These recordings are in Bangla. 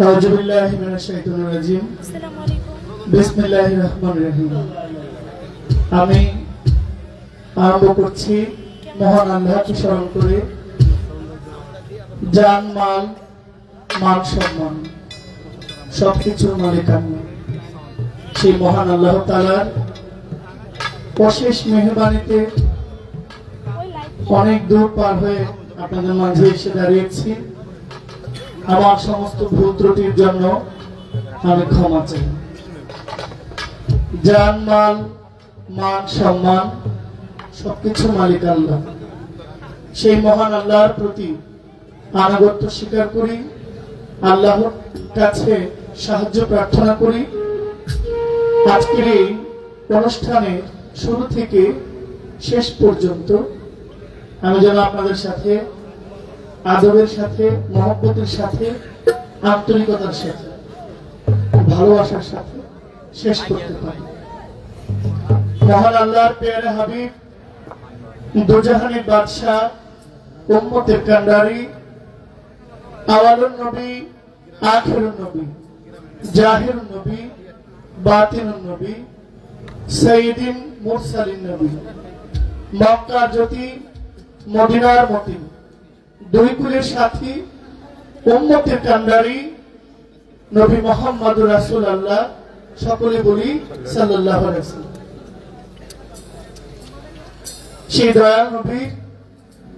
আউযু বিল্লাহি মিনাশ শাইতানির রাজিম। বিসমিল্লাহির রহমানির রহিম। আমি আরম্ভ করছি মহান আল্লাহকে স্মরণ করে, জান মাল মান সম্মান সবকিছুর মালিক আমি, সেই মহান আল্লাহ তাআলার অশেষ মেহেরবানিতে অনেক দূর পার হয়ে আপনাদের মাঝে এসে দাঁড়িয়েছি। আমার সমস্ত ভুল ত্রুটির জন্য আমি ক্ষমা চাই। জান মাল মান সম্মান সবকিছু মালিক আল্লাহ, সেই মহান আল্লাহর প্রতি আনুগত্য স্বীকার করি, আল্লাহর কাছে সাহায্য প্রার্থনা করি। আজকের এই অনুষ্ঠানে শুরু থেকে শেষ পর্যন্ত আমি যেন আপনাদের সাথে আদবের সাথে, মহব্বতের সাথে, আন্তরিকতার সাথে, ভালোবাসার সাথে শেষ করতে পারি। মহান আল্লাহর পেয়ারে হাবিব, দুজাহানের বাদশাহ, উম্মতের কান্ডারি, আওয়ালুন নবী, আখিরুন নবী, জাহিরুন নবী, বাতিনুন নবী, সাইয়্যিদিন মুরসালিন নবী, মক্কার জ্যোতি, মদিনার মতি, দুই কুলের সাথী, উম্মতের কান্ডারি নবী মুহাম্মদুর রাসূলুল্লাহ, সকলে বলি সাল্লাল্লাহু আলাইহি ওয়াসাল্লাম। সেই দয়াল নবীর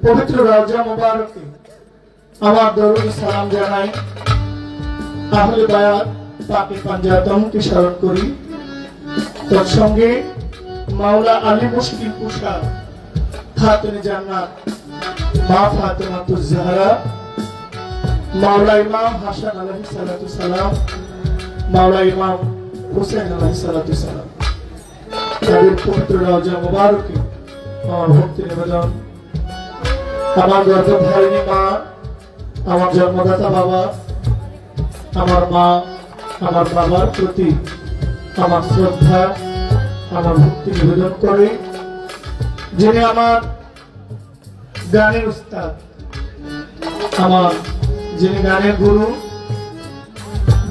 পবিত্র রওজা মুবারকে আমার দরুদ সালাম জানাই। আহলে বায়াত পাকে পাঞ্জাতনকে স্মরণ করি। তার সঙ্গে মাওলা আলী মুশকিল কুশা, খাতুনে জান্নাত মা ফাতেমাতুজ জাহরা, মাওলা ইমাম হাসান আলাইহিস সালাতু সালাম, মাওলা ইমাম হুসাইন আলাইহিস সালাতু সালাম, তাদের পবিত্র রওজা মুবারকে আমার ভক্তি নিবেদন। আমার গর্ভধারিণী মা, আমার জন্মদাতা বাবা, আমার মা, আমার বাবার প্রতি আমার শ্রদ্ধা, আমার ভক্তি নিবেদন করে, যিনি আমার গানের উস্তাদ, আমার যিনি গানের গুরু,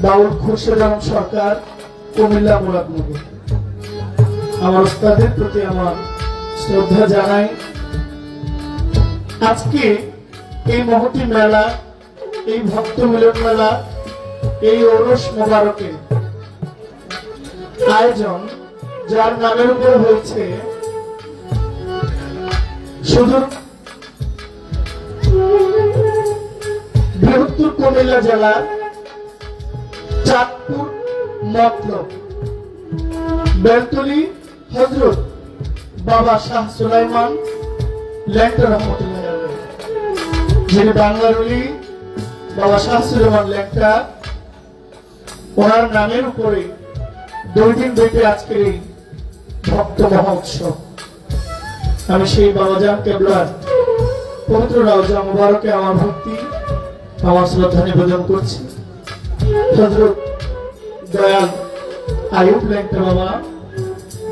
বাউল খুরশেদ আলম সরকার, কুমিল্লা মুরাদনগর। আমার উস্তাদের প্রতি আমার শ্রদ্ধা জানাই। আজকে এই মহতি মেলা, এই ভক্ত মিলন মেলা, এই ওরস মোবারকে আয়োজন যার নামের উপর হয়েছে, শুধু বৃহত্তর কুমিল্লা জেলার চাঁদপুর মতলব বেলতলী হযরত বাবা শাহ সুলাইমান ল্যাংটা রহমতুল্লাহ আলাইহি, যিনি বাংলার ওলি বাবা শাহ সুলাইমান ল্যাংটা, ওনার নামের উপরে 2 দিন ব্যাপী আজকের এই ভক্ত মহোৎসব। আমি সেই বাবাজান কেবলার পবিত্র রওজা মুবারকে আমার ভক্তি, আমার শ্রদ্ধা নিবেদন করছি। হযরত দয়াল আইয়ুব ল্যাংটা বাবা,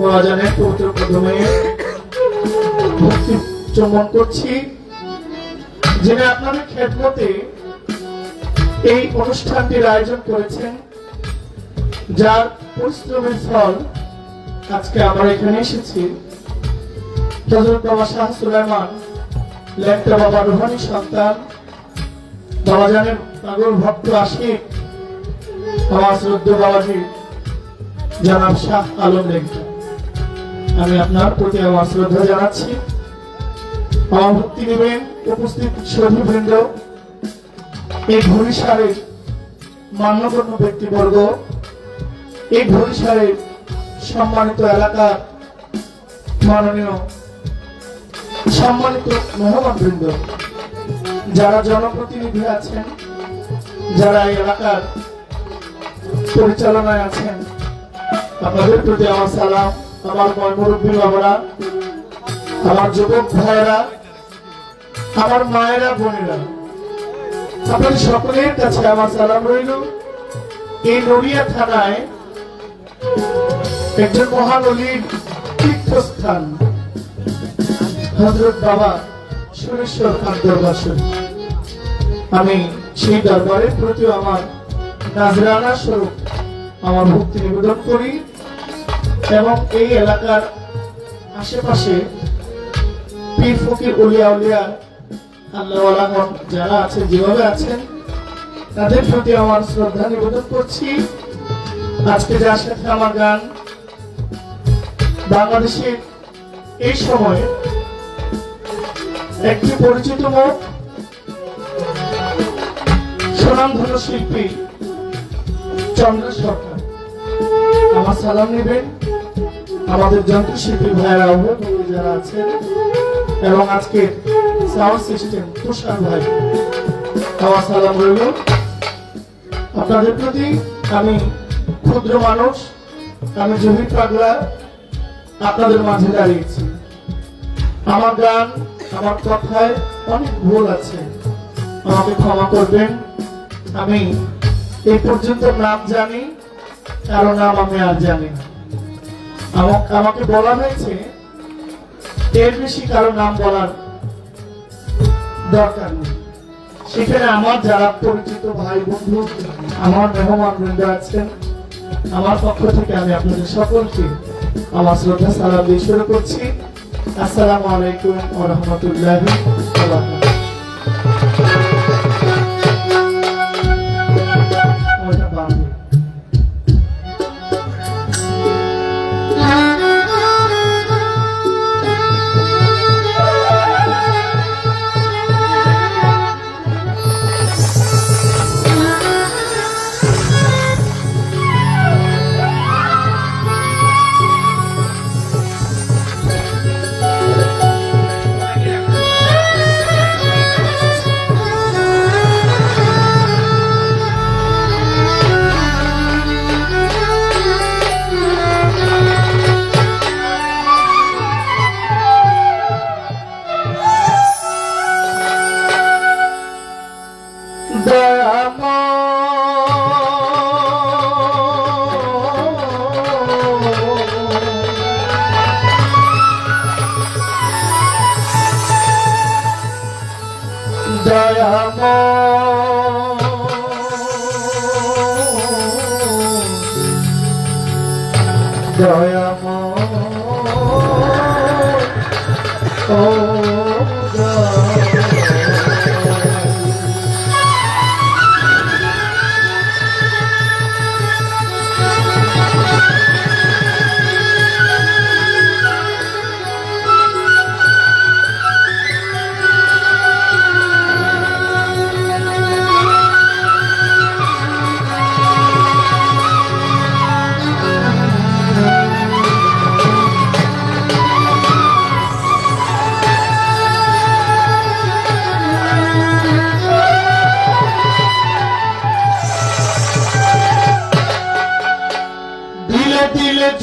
বাবাজানের পবিত্র কদমে ভক্তি চুম্বন করছি, যিনি আপনাদের খেদমতে এই অনুষ্ঠানটির আয়োজন করেছেন, যার পরিশ্রমের ফল আজকে আমরা এখানে এসেছি। হযরত বাবা শাহ সুলাইমান ল্যাংটা বাবার রুহানি সন্তান, বাবাজানের পাগল ভক্ত আশিক, আমার শ্রদ্ধেয় বাবাজি জনাব শাহ আলম ল্যাংটা, আমি আপনার প্রতি আমার শ্রদ্ধা জানাচ্ছি। আমার ভক্তি নেবেন উপস্থিত সধুবৃন্দ, এই ঘড়িসারের মান্যগণ্য ব্যক্তিবর্গ, এই ঘড়িসারের সম্মানিত এলাকার মাননীয় সম্মানিত মেহমানবৃন্দ, যারা জনপ্রতিনিধি আছেন, যারা এই এলাকার পরিচালনায় আছেন, আপনাদের প্রতি আমার সালাম। আমার মুরব্বী বাবারা, আমার যুবক ভাইয়েরা, আমার মায়েরা, বোনেরা, আপনাদের সকলের কাছে আমার সালাম রইল। এই নড়িয়া থানায় একজন মহান ওলির তীর্থস্থান হযরত বাবা সুরেশ্বর খান দরবার শরীফ। আমি সেই দরবারের প্রতি আমার নাজরানা স্বরূপ আমার ভক্তি নিবেদন করি এবং এই এলাকার আশেপাশে পীর ফকির উলিয়া উলিয়া আল্লাহওয়ালাগণ যারা আছেন যেভাবে আছেন তাদের প্রতি আমার শ্রদ্ধা নিবেদন করছি। আজকে যার সাথে আমার গান বাংলাদেশের এই সময়ে একটি পরিচিত মুখ স্বনামধন্য শিল্পী চন্দ্র সরকার আমার সালাম নেবেন। আমাদের যন্ত্রশিল্পী ভাইয়েরা অভিভাবক যারা আছেন এবং আজকে সাউন্ড সিস্টেম তুষার ভাই আমার সালাম রইল আপনাদের প্রতি। আমি ক্ষুদ্র মানুষ, আমি জহির পাগলা আপনাদের মাঝে দাঁড়িয়েছি। আমার গান আমার কথায় অনেক ভুল আছে, আমাকে ক্ষমা করবেন। আমি এই পর্যন্ত নাম জানি, কারো নাম আমি আর জানি না। আমাকে বলা হয়েছে এর বেশি কারো নাম বলার দরকার নেই। সেখানে আমার যারা পরিচিত ভাই বন্ধু আমার মেহমান বৃন্দ আছেন, আমার পক্ষ থেকে আমি আপনাদের সকলকে আমার শ্রদ্ধা সালাম দিয়ে শুরু করছি। আসসালামু আলাইকুম ওয়া রাহমাতুল্লাহি ওয়া বারাকাতুহু।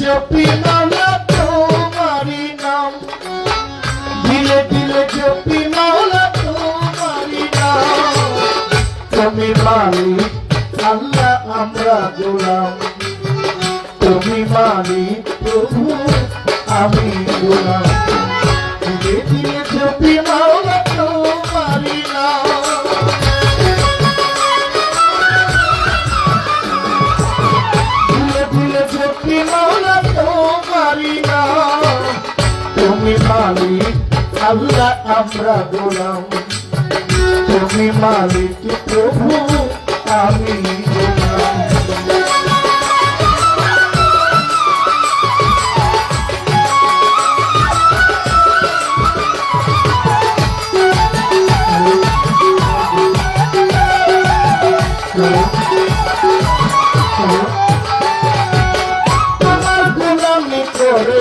জপি মাওলা তোমারি নাম, দিলে দিলে জপি মাওলা তোমারি নাম। তুমি মালিক আল্লাহ আমরা গোলাম, তুমি মালিক প্রভু আমি গোলাম। দিলে দিলে জপি মাওলা তোমারি নাম, তুমি মালিক আল্লাহ আমরা গোলাম, তুমি মালিক প্রভু আমি গোলাম। তোমার গোলামি করে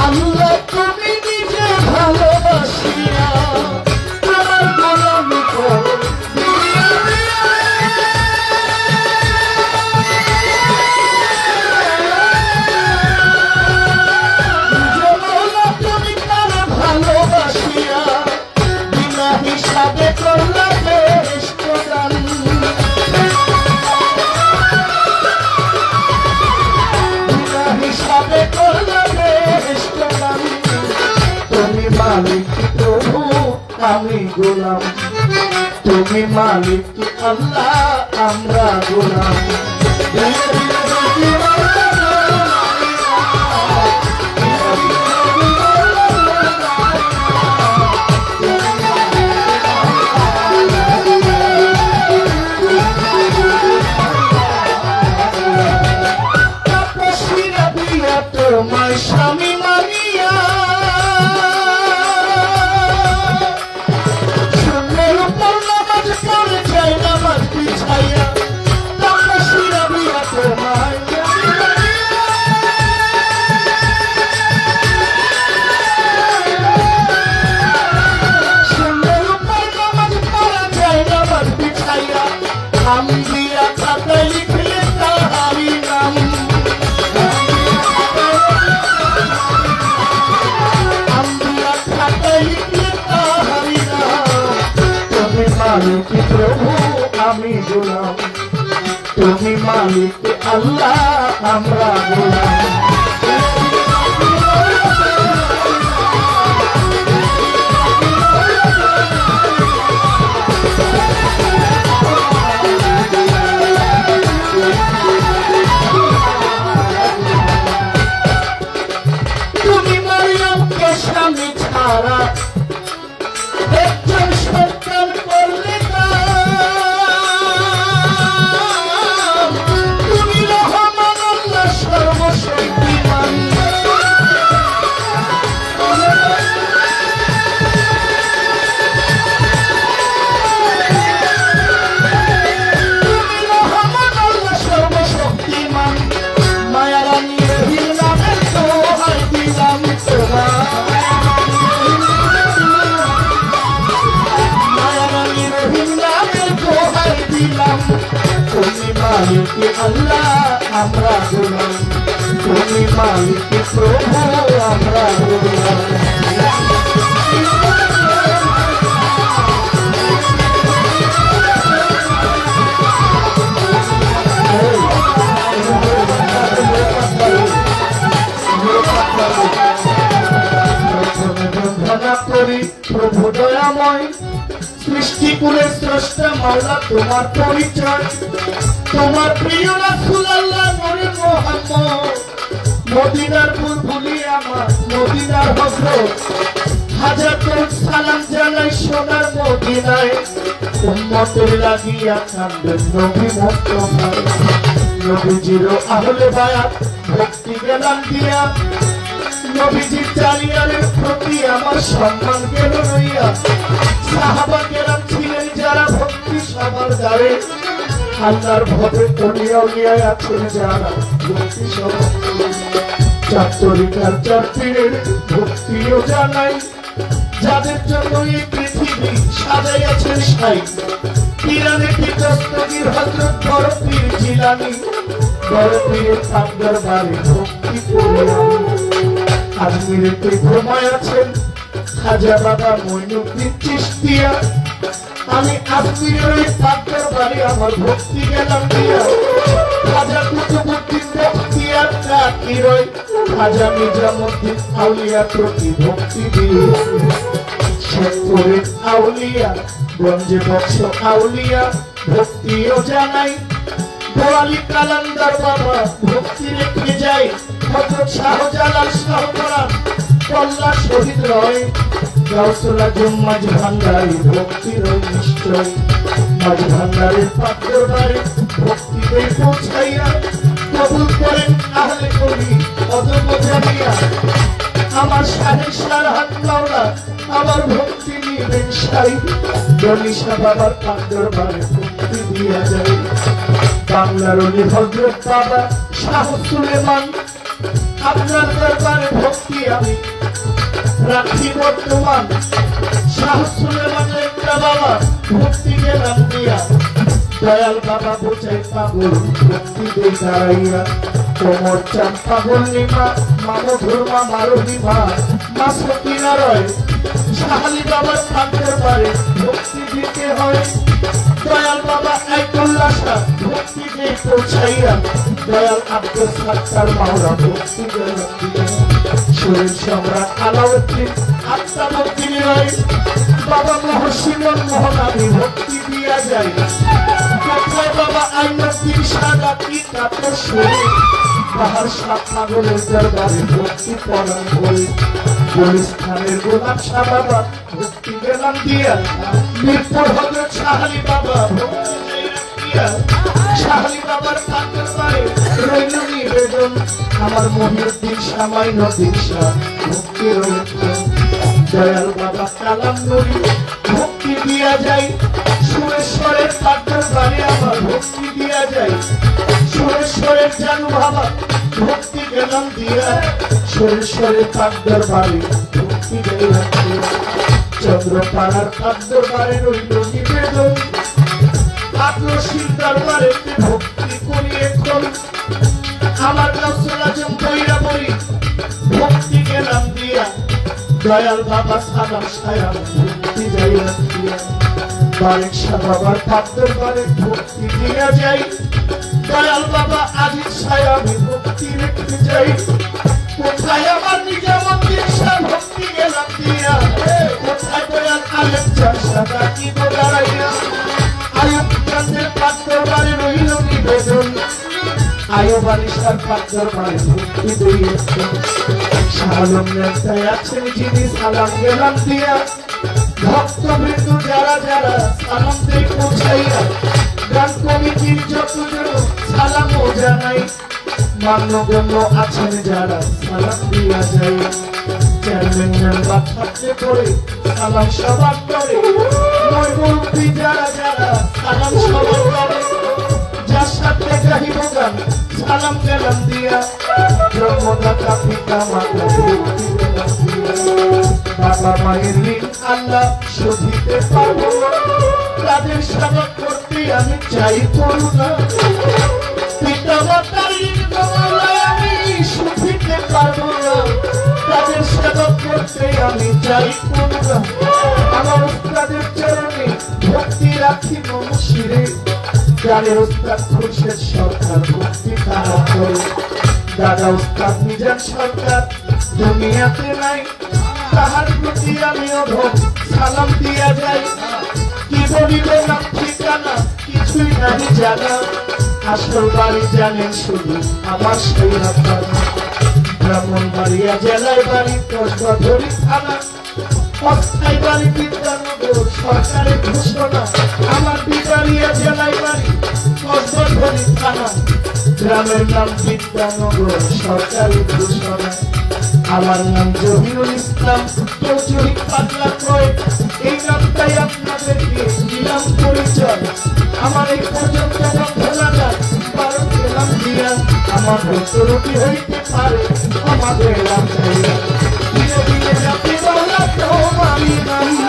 আল্লাহ তুমি নিজে ভালোবাসিয়া মালিক প্রভু আমি গোলাম, তুমি মালিক আল্লাহ আমরা গোলাম। তোমায় স্বামী মানিয়া সুন্দর উপর নামাজ পড়ে যাই নামাজ বিছাইয়া, তোমরা শিরাবিয়া তোমায় সুন্দর উপর নামাজ পড়ে যাই নামাজ বিছাইয়া, আমি দিয়া খাতায় লিখলে তাহারি নাম। মালিক প্রভু আমি গোলাম, তুমি মালিক আল্লাহ আমরা গোলাম। তুমি মারিয়ামকে স্বামী ছাড়া একজন সন্তান করলে না, তুমি রহমান আল্লাহ সর্বশক্তিমান। তুমি রহমান আল্লাহ সর্বশক্তিমান, মায়ারানী রহিম নামের দোহাই দিলাম তোমার। তুমি মালিক আল্লাহ আমরা গোলাম, তুমি মালিক প্রভু আমরা গোলাম। বন্দনা করি প্রভু দয়াময়, সৃষ্টিকুলের স্রষ্টা মাওলা তোমার পরিচয়, তোমার প্রিয় রাসূল আল্লাহ নূরে মুহাম্মদ, মদিনার বুলবুলি আমার মদিনার হযরত, হাজার কোটি সালাম জানাই সোনার মদিনায়, উম্মতের লাগিয়া কান্দেন নবী মুস্তাফা, নবীজির আহলে বায়াত ভক্তি জ্ঞান দিয়া, নবীজির জালিয়ারের প্রতি আমার সম্মান গেল রইয়া, সাহাবা কেরাম ছিলেন যারা ভক্তি সবার দ্বারে, আল্লাহর ভবে অলিয়া আছেন যারা ভক্তি সবার, চার তরিকার চার পীরের ভক্তিও জানাই, যাদের জন্য এই পৃথিবী সাজাইয়াছেন সাই, পীরানে দস্তগীর হযরত বড় পীর জিলানী, বড় পীরের পাকদার বাড়ি ভক্তি করে আজমিরেতে ঘুমায় আছেন খাজা বাবা মঈনুদ্দিন চিশতিয়া, আমি আজমিরের ওই পাকদার বাড়ি আমার ভক্তি গেলাম দিয়া, খাজা কুতুবউদ্দিন বখতিয়ার কাকিরই, খাজা নিজামুদ্দিন আউলিয়া প্রতি ভক্তি দিয়ে, শেখপুরের আউলিয়া গঞ্জে বক্স আউলিয়া ভক্তিও জানাই, বোয়ালি কালান্দার বাবা ভক্তি রেখে যাই, হযরত শাহজালাল শাহপরাণ কল্লা শহীদ রয়, গাউসুল আজম মাঝ ভান্ডারী ভক্তির নিশ্চয়, মাঝ ভান্ডারের পাত্রবারে ভক্তি দেই পৌঁছাইয়া, কবুল করেন আহলে কলি অদম জানিয়া, আমার শাহের সারহাত মাওলা আমার ভক্তি নিবেন সাই, জনিশা বাবার পাত্রবারে ভক্তি দিয়া যায়, বাংলার অলি হযরত বাবা শাহ সুলেমান, আপনার দরবারে ভক্তি আমি রাখি বর্তমান, শাহ সুলেমানের একটা বাবা ভক্তি গেলাম দিয়া, দয়াল বাবা বোঝাই পাগল ভক্তি দিয়ে দাঁড়াইয়া, কোমর চান পাগল নিমা মামো ধর্মা মারোহি মা মাসকি নারয়, শাহালি বাবার থাকতে পারে ভক্তি দিতে হয়, দয়াল বাবা আইতুল্লাহ শাহ ভক্তি দিয়ে পৌঁছাইয়া, দয়াল আব্দুল সাত্তার মাওলা ভক্তি দিয়ে সুরের সম্রাট আলাউদ্দিন আত্মা ভক্তি নিলয় বাবা মহর্ষি মনমোহন আমি ভক্তি দিয়া যাই কোথায় বাবা আইনতির সাদা কি কাতর সুরে তাহার সাত পাগলের দরবারে ভক্তি পরাণ হই গুলিস্তানের গোলাপ শাহ বাবা ভক্তি গেলাম দিয়া মিরপুর হজরত শাহালি বাবা ভক্তি দিয়া শাহালি বাবার কাকের পারে রইল নিবেদন আমার মহিউদ্দিন সামান্য দিশা ভক্তি রইল দয়াল বাবা কালাম নবী ভক্তি দিয়া যাই সুরেশ্বরের কাকের পারে আমার ভক্তি দিয়া যাই সুরেশ্বরের জানু বাবা ভক্তি গেলাম দিয়া সুরেশ্বরের কাকের বাড়ি ভক্তি গেলাম দিয়া চন্দ্রপাড়ার কাকের বাড়ি রইল নিবেদন আত্মশীল দরবারে ভক্তি করিয়ে খোল আমার গাছল আজম কইরা বলি ভক্তি গেলাম দিয়া দয়াল বাবা সালাম সায়া ভক্তি যাইয়া দিয়া বারেক শাহ বাবার পাত্তর বারে ভক্তি দিয়া যাই দয়াল বাবা আজিজ সায়া আমি ভক্তি রেখে যাই কোথায় আমার নিজে মন্দির শাহ ভক্তি গেলাম দিয়া কোথায় দয়াল আলেম চার সাদা কি দাঁড়াইয়া আয়ুব চাঁদের পাত্তর বারে রইল নিবেদন আয়ুব আলিশার পাত্তর বারে ভক্তি দিয়েছে সালাম নেতায় আছেন যিনি সালাম গেলাম দিয়া ভক্তবৃন্দ যারা যারা সালাম দেই পৌঁছাইয়া গান কমিটির যতজন সালামও জানাই মান্যগণ্য আছেন যারা সালাম দিয়া যায় চেয়ারম্যান মেম্বার থাকতে করে সালাম সবার করে মুরব্বি যারা যারা সালাম সবার করে যার সাথে গাহিব গান সালাম গেলাম দিয়া জন্মদাতা পিতা মাতা বাবা মায়ের ঋণ আল্লাহ শোধিতে পারবো তাদের সেবা করতে আমি চাই করুণা পিতা মাতার ঋণ কমালায় আমি শোধিতে পারবো না তাদের সেবা করতে আমি চাই করুণা আমার উস্তাদের চরণে ভক্তি রাখি মম শিরে গানের উস্তাদ খুরশেদ সরকার ভক্তি তারা করে দাদা উস্তাদ মিজান সরকার দুনিয়াতে নাই তাহার প্রতি আমিও সালাম দিয়া যাই কি বলিব না ঠিকানা কিছুই নাহি জানা আসল বাড়ি জানেন শুধু আমার সেই ব্রাহ্মণবাড়িয়া জেলায় বাড়ি কসবাধরি থানা অস্থায়ী বাড়ি বিদ্যানগর সরকারের ঘোষণা আমার বিবাড়িয়া জেলায় বাড়ি কসবাধরি থানা গ্রামের নাম বিদ্যানগর সরকারি ঘোষণা আমার নাম জহিরুল ইসলাম চৌধুরী পাগলা কয় এই নামটাই আপনাদেরকে দিলাম পরিচয় আমার এই পর্যন্ত ভোলা যায় ভারত গেলাম দিয়া আমার ভক্তরূপী হইতে পারে আমাদের নাম চাইয়া ধীরে ধীরে যাতে বলা তো আমি নামি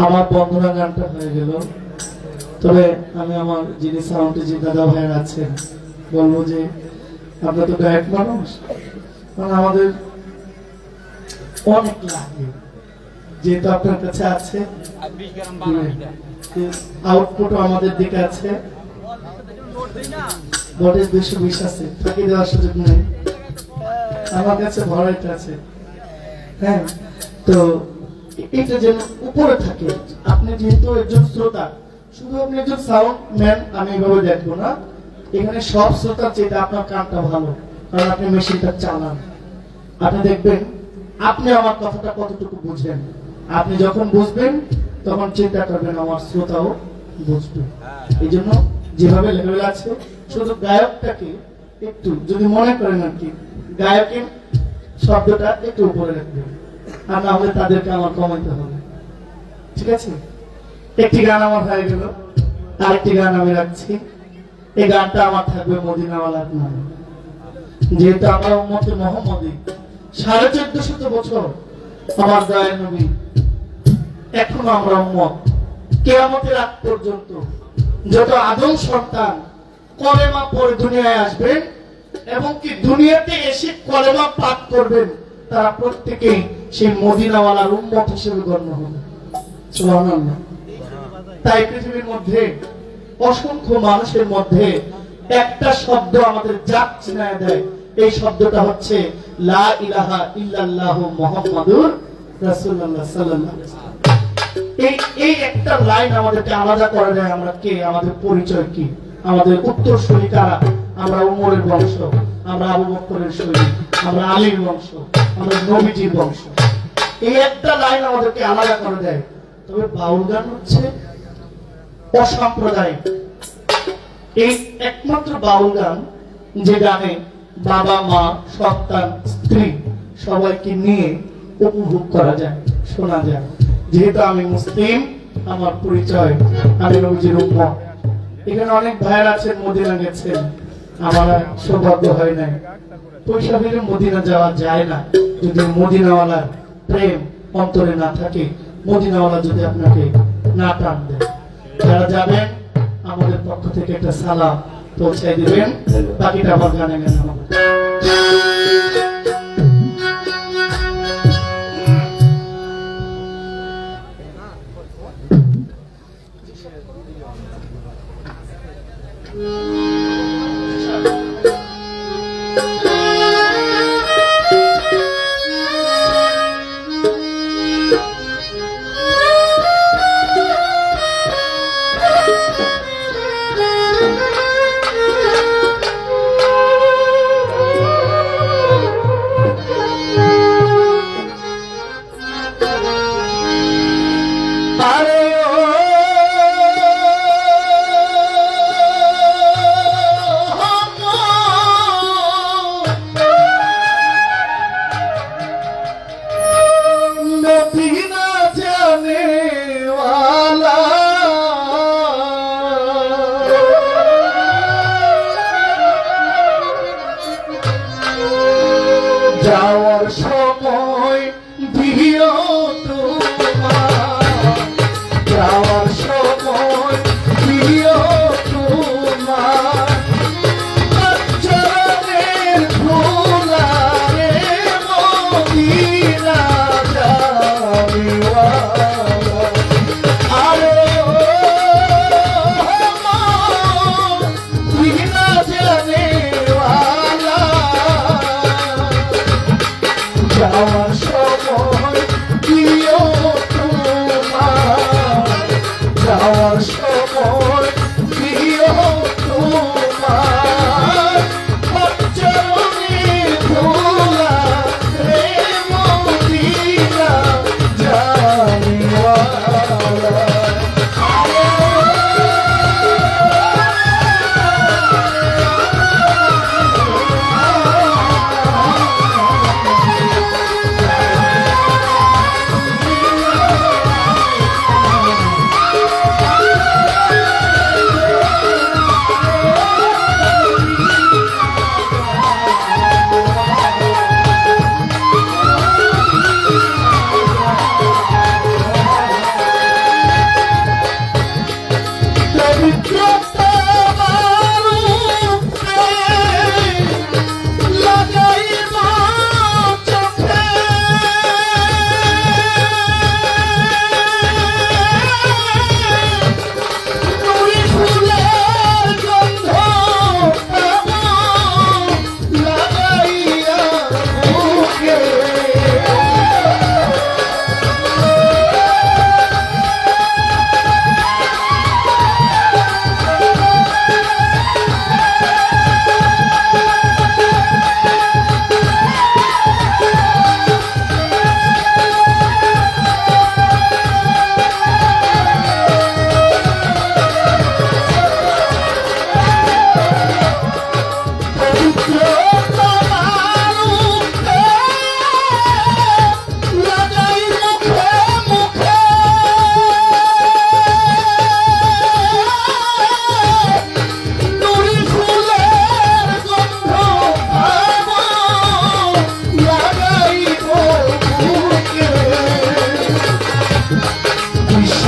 আমার বন্ধুরা গানটা হয়ে গেল তবে আমি আমার যিনি সাউন্ডে যে দাদা ভাইয়ের আছেন বলবো যে আমরা তো গায়ক মানুষ কারণ আমাদের অনেক লাগে যেহেতু আপনার কাছে আছে আউটপুটও আমাদের দিকে আছে বটের 220 আছে ফাঁকি দেওয়ার সুযোগ নেই আমার কাছে ভরাইতে আছে হ্যাঁ তো এটা যেন উপরে থাকে আপনি যেহেতু একজন শ্রোতা শুধু আপনি একজন সাউন্ড ম্যান আমি এভাবে দেখবো না এখানে সব শ্রোতা চেয়ে আপনার কানটা ভালো কারণ আপনি মেশিনটা চালান আপনি দেখবেন আপনি আমার কথাটা কতটুকু বুঝবেন আপনি যখন বুঝবেন তখন চিন্তা করবেন আমার শ্রোতাও বুঝবে এই জন্য যেভাবে লেভেল আছে শুধু গায়কটাকে একটু যদি মনে করেন আর কি গায়কের শব্দটা একটু উপরে রাখবেন আর না হলে তাদেরকে আমার কমাইতে হবে ঠিক আছে একটি গান আমার হয়ে গেল, আরেকটি গান আমি রাখছি। এই গানটা আমার থাকবে মদিনাওয়ালার নামে। যেহেতু আমরা উম্মতে মুহাম্মদী, 1450 বছর আমার দয়ার নবী, এখনো আমরা উম্মত। কিয়ামতের আগ পর্যন্ত যত আদম সন্তান কলেমা পড়ে দুনিয়ায় আসবেন এবং কি দুনিয়াতে এসে কলেমা পাঠ করবেন, তারা প্রত্যেকেই সেই মদিনাওয়ালার উম্মত হিসেবে গণ্য হবে। সুবহানাল্লাহ। তাই পৃথিবীর মধ্যে অসংখ্য মানুষের মধ্যে একটা শব্দ আমাদের জাত চিনায় দেয়, এই শব্দটা হচ্ছে লা ইলাহা ইল্লাল্লাহু মুহাম্মাদুর রাসূলুল্লাহ সাল্লাল্লাহু আলাইহি ওয়াসাল্লাম। এই একটা লাইন আমাদেরকে আলাদা করে দেয় আমরা কে, আমাদের পরিচয় কি, আমাদের উত্তরসূরি কারা। আমরা উমরের বংশ, আমরা আবু বকরের শৈলী, আমরা আলীর বংশ, আমরা নবীজির বংশ। এই একটা লাইন আমাদেরকে আলাদা করে দেয়। তবে বাউল গান হচ্ছে অসাম্প্রদায়িক। এই একমাত্র বাউল গান যে গানে বাবা মা সন্তান স্ত্রী সবাইকে নিয়ে উপভোগ করা যায়, শোনা যায়। যেহেতু আমি মুসলিম, আমার পরিচয় আমি নবীজির উম্মত। এখানে অনেক ভাইয়ের আছেন মদিনা গেছেন, আমার সৌভাগ্য হয় নাই। পয়সা ফিরে মদিনা যাওয়া যায় না যদি মদিনাওয়ালার প্রেম অন্তরে না থাকে, মদিনাওয়ালা যদি আপনাকে না টান দেয়। যারা যাবেন আমাদের পক্ষ থেকে একটা সালাম পৌঁছাই দিবেন, বাকিটা আমার গানে গানে হবে। যাওয়ার সময় দিও তোমার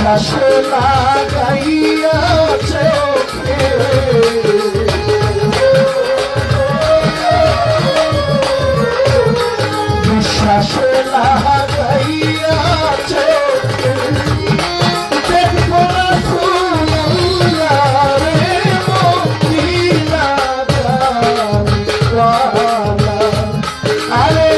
বিশ্বাস লাগাইয়া চোখে বিশ্বাস লাগাইয়া চোখে দেখবো না ফুলারে মদিনা জানিওয়ালা আরে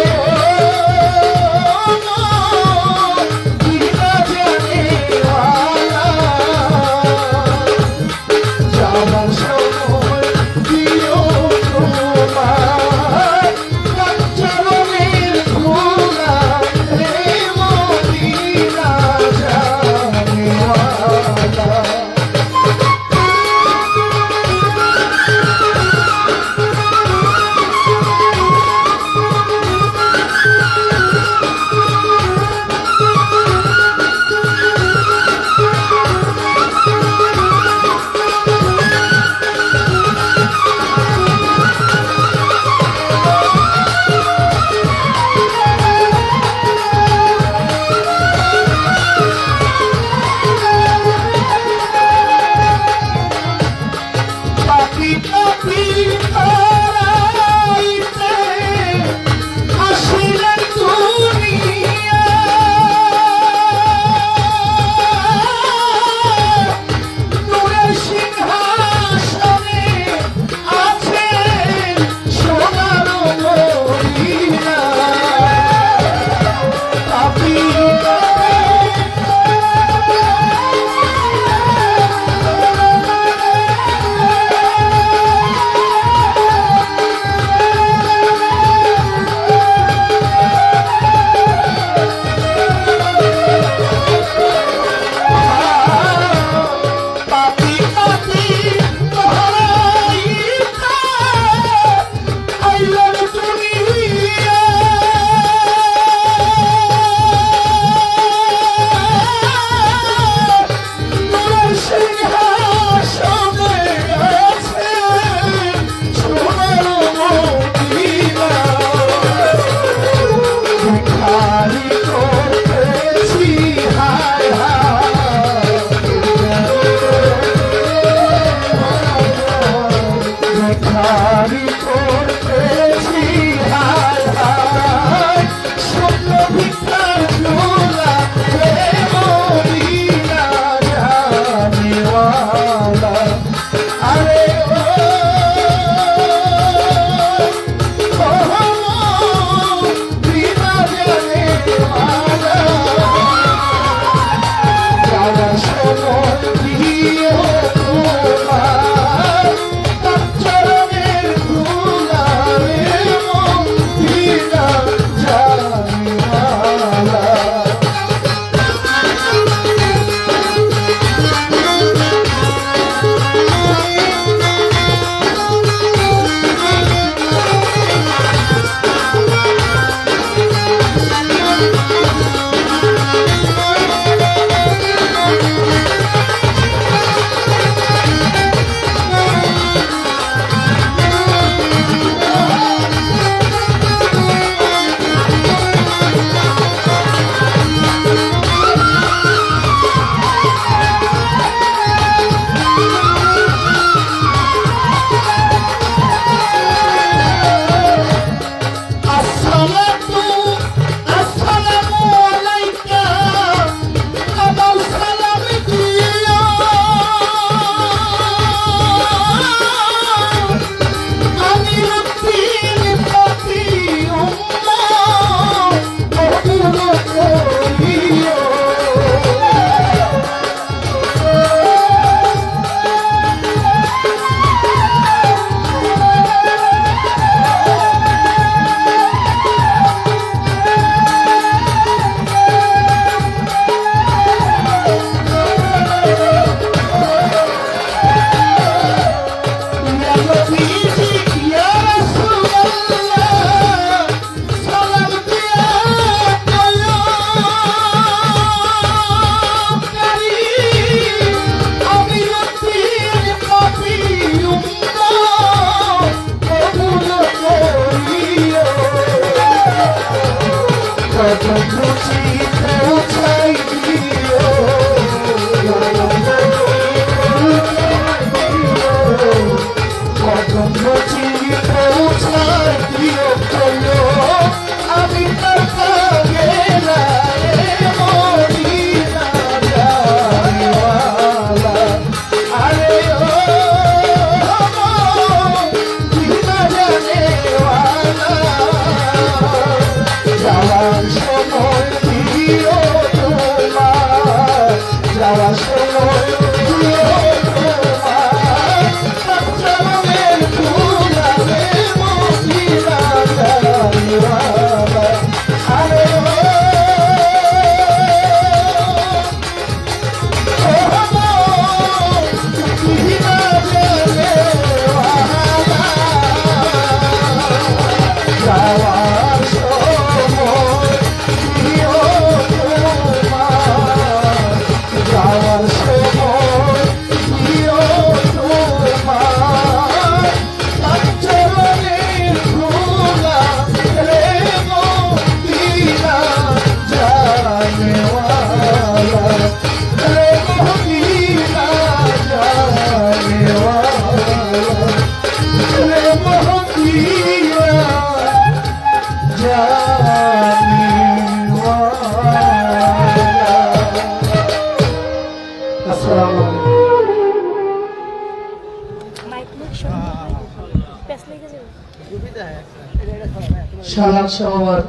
শালার আমার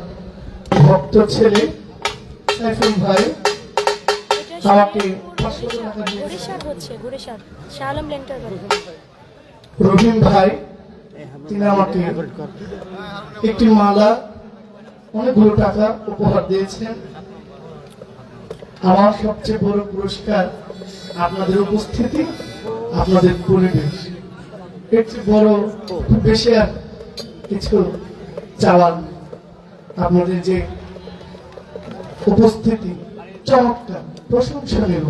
ভক্ত ছেলে সাইফুল ভাই আমাকে 500 টাকা দিয়েছে। রহিম ভাই তিনি আমাকে একটি মালা অনেকগুলো টাকা উপহার দিয়েছেন। আমার সবচেয়ে বড় পুরস্কার আপনাদের উপস্থিতি, আপনাদের পরিবেশ। এর চেয়ে বড় খুব বেশি আর কিছু চাওয়ার নেই। আপনাদের যে উপস্থিতি চমৎকার, প্রশংসনীয়,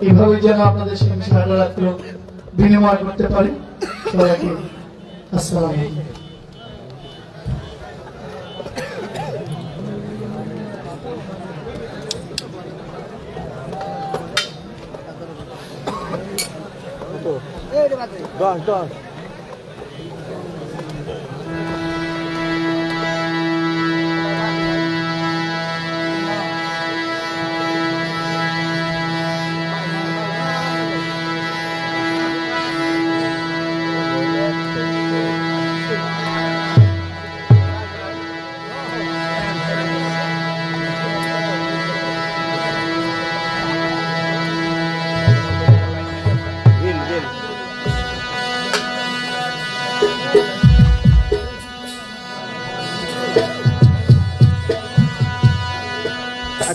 এভাবে যেন আপনাদের সঙ্গে সারা রাত্র বিনিময় করতে পারি। সবাইকে আসসালামু আলাইকুম। দশ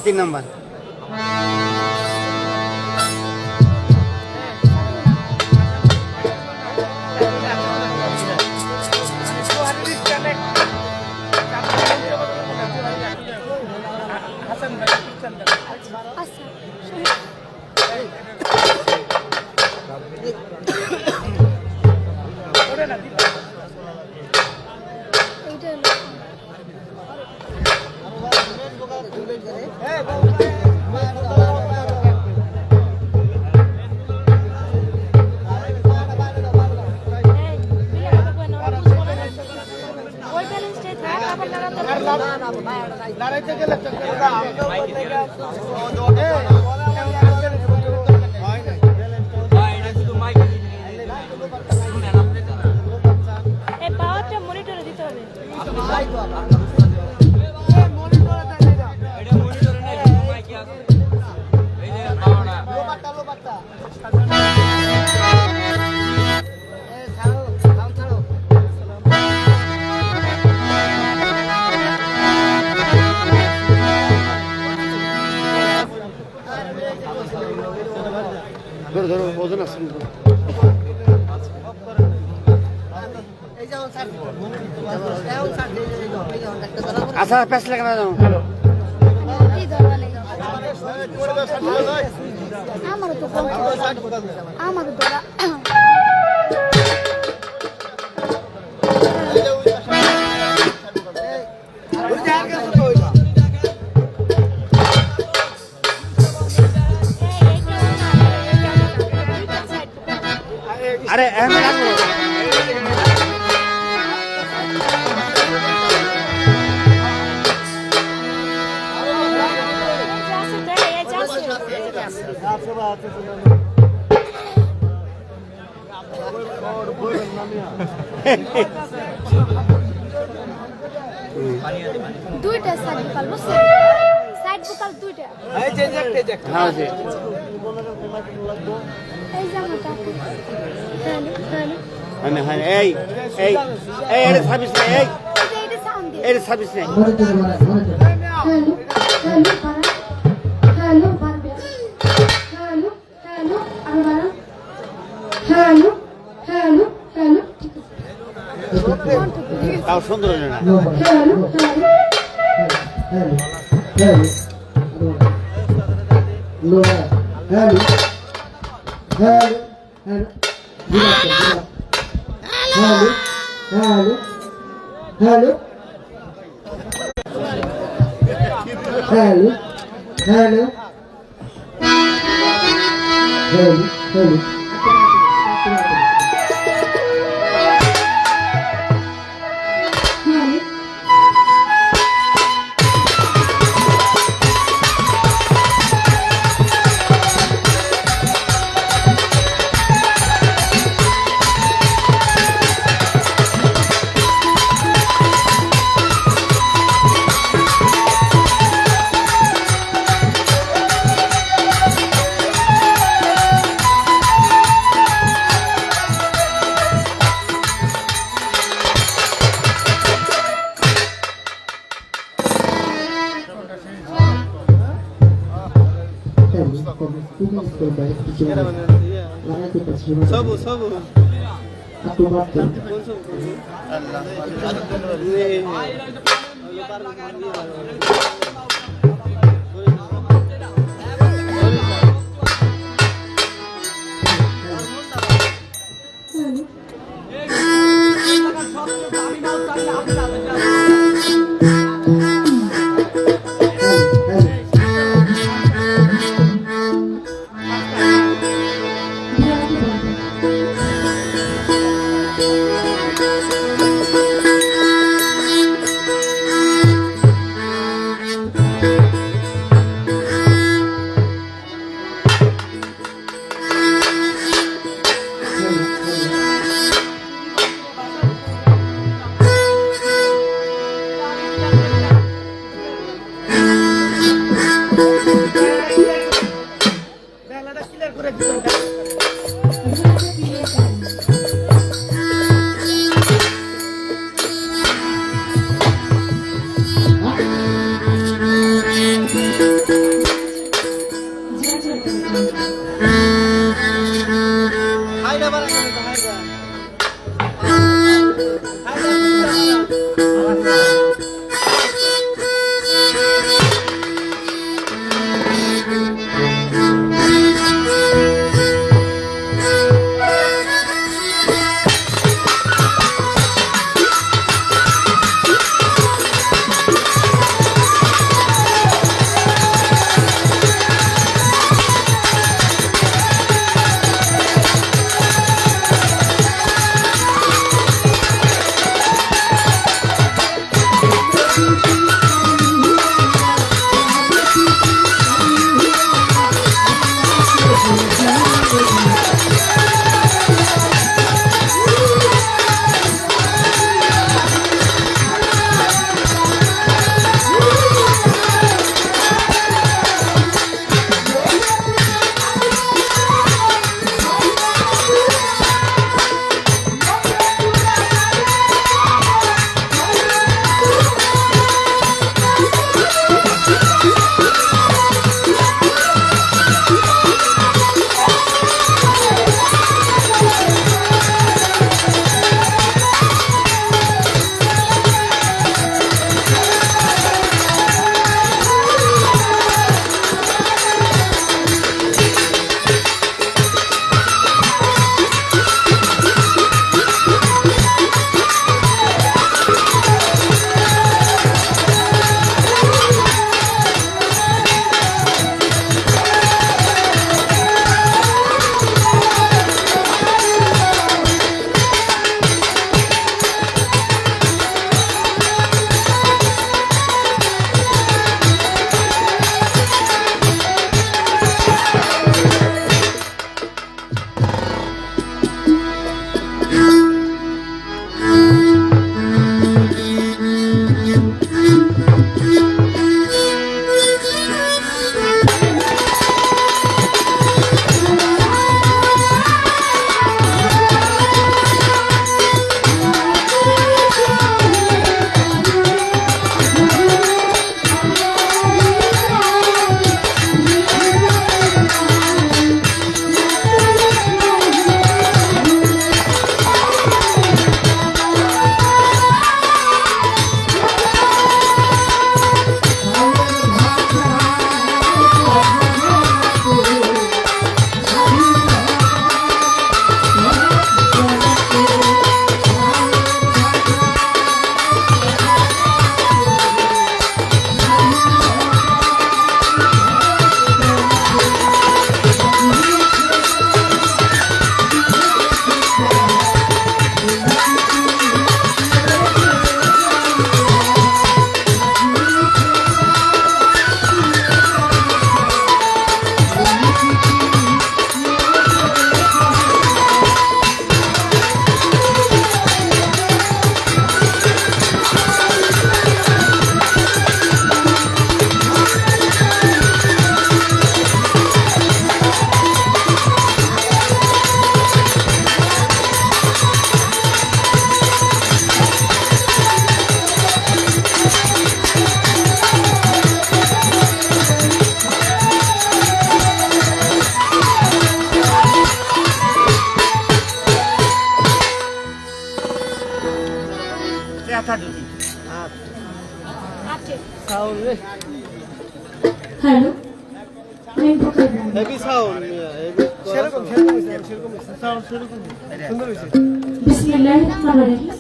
तीन नंबर আচ্ছা প্যাস লাগে না যাও আমার তো আরে দুইটা সাইড পালবো সাইড টোটাল দুইটা হ্যাঁ জি এই জামাটা হ্যালো হ্যাঁ এই এটা সার্ভিস নেই এটা সাউন্ড দিয়ে এটা সার্ভিস নেই হ্যালো হ্যালো পারবে হ্যালো আর বাড়া হ্যালো ঠিক আছে তাও সুন্দর হলো না হ্যালো সবু সাউন্ড রে হ্যালো মেঘু খাইবেন হেভি সাউন্ড সেরকম সাউন্ড সেরকম সুন্দর হইছে বিসমিল্লাহির রহমানির রহিম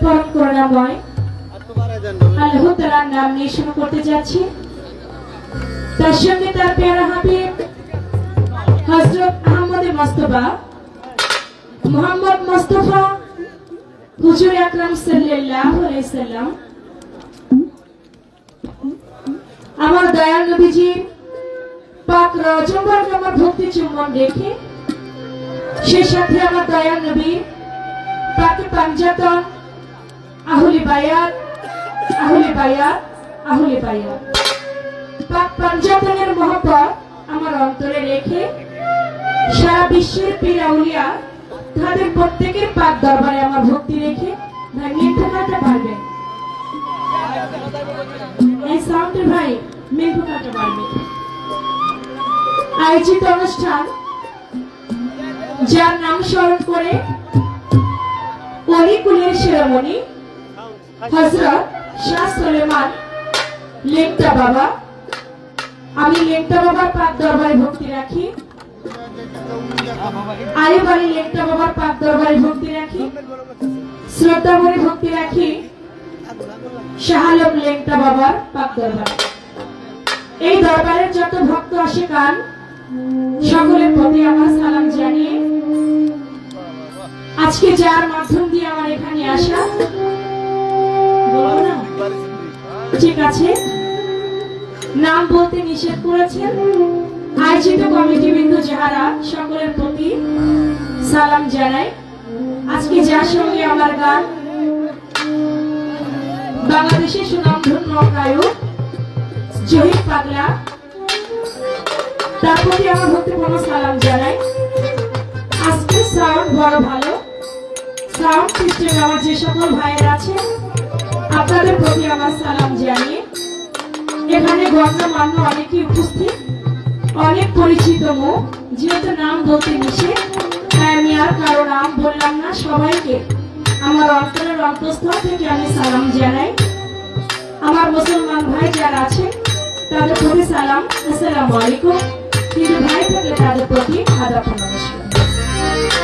পরম করুণাময় আর তো বাড়ায় দেন আল্লাহ তাআলার নাম নিয়ে শুরু করতে যাচ্ছি তার সঙ্গে তার প্যারা হাবিব হযরত আহমদ মুস্তাফা মুহাম্মদ মুস্তাফা হুজুর আকরাম সাল্লাল্লাহু আলাইহি সাল্লাম আমার দয়াল নবীজির পাক রওজা মুবারক আমার ভক্তি চুম্বন রেখে সেই সাথে আমার দয়াল নবী পাকে পাঞ্জাতন আহলে বায়াত আহলে বায়াত আহলে বায়াত পাক পাঞ্জাতনের মহব্বত আমার অন্তরে রেখে সারা বিশ্বের পীর আউলিয়া তাদের প্রত্যেকের পাক দরবারে আমার ভক্তি রেখে ভাই মিঠু কাটা পারবেন এই সাউন্ডের ভাই মিঠু কাটা পারবেন আয়োজিত অনুষ্ঠান যার নাম স্মরণ করে অলিকুলের শিরোমণি হযরত শাহ সুলেমান লেংটা বাবা আমি লেংটা বাবার পাক দরবারে ভক্তি রাখি আরেবারে লেংটা বাবার পাক দরবারে ভক্তি রাখি শ্রদ্ধা ভরে ভক্তি রাখি শাহ আলম লেংটা বাবার পাক দরবারে এই দরবারের যত ভক্ত আসে কান সকলের প্রতি আমার সালাম জানিয়ে আজকে যার মাধ্যম দিয়ে আমার এখানে আসা বলবো না? ঠিক আছে নাম বলতে নিষেধ করেছেন আয়োজিত কমিটি বৃন্দ যাহারা সকলের প্রতি সালাম জানাই আজকে যার সঙ্গে আমার গান বাংলাদেশের সুনামধন্য গায়ক জহির পাগলা তার প্রতি আমার ভক্তিপূর্ণ সালাম জানাই আজকে সাউন্ড বড় ভালো সাউন্ড সিস্টেম আমার যে সকল ভাইয়ের আছে আপনাদের প্রতি আমার সালাম জানিয়ে এখানে গণ্যমান্য অনেকেই উপস্থিত অনেক পরিচিত মুখ যেহেতু নাম বলতে নিষেধ তাই আমি আর কারো নাম বললাম না সবাইকে আমার অন্তরের অন্তঃস্থল থেকে আমি সালাম জানাই আমার মুসলমান ভাই যারা আছে তাদের প্রতি সালাম আসসালামু আলাইকুম কিন্তু ভাই থাকলে তাদের প্রতি আদাব নমস্কার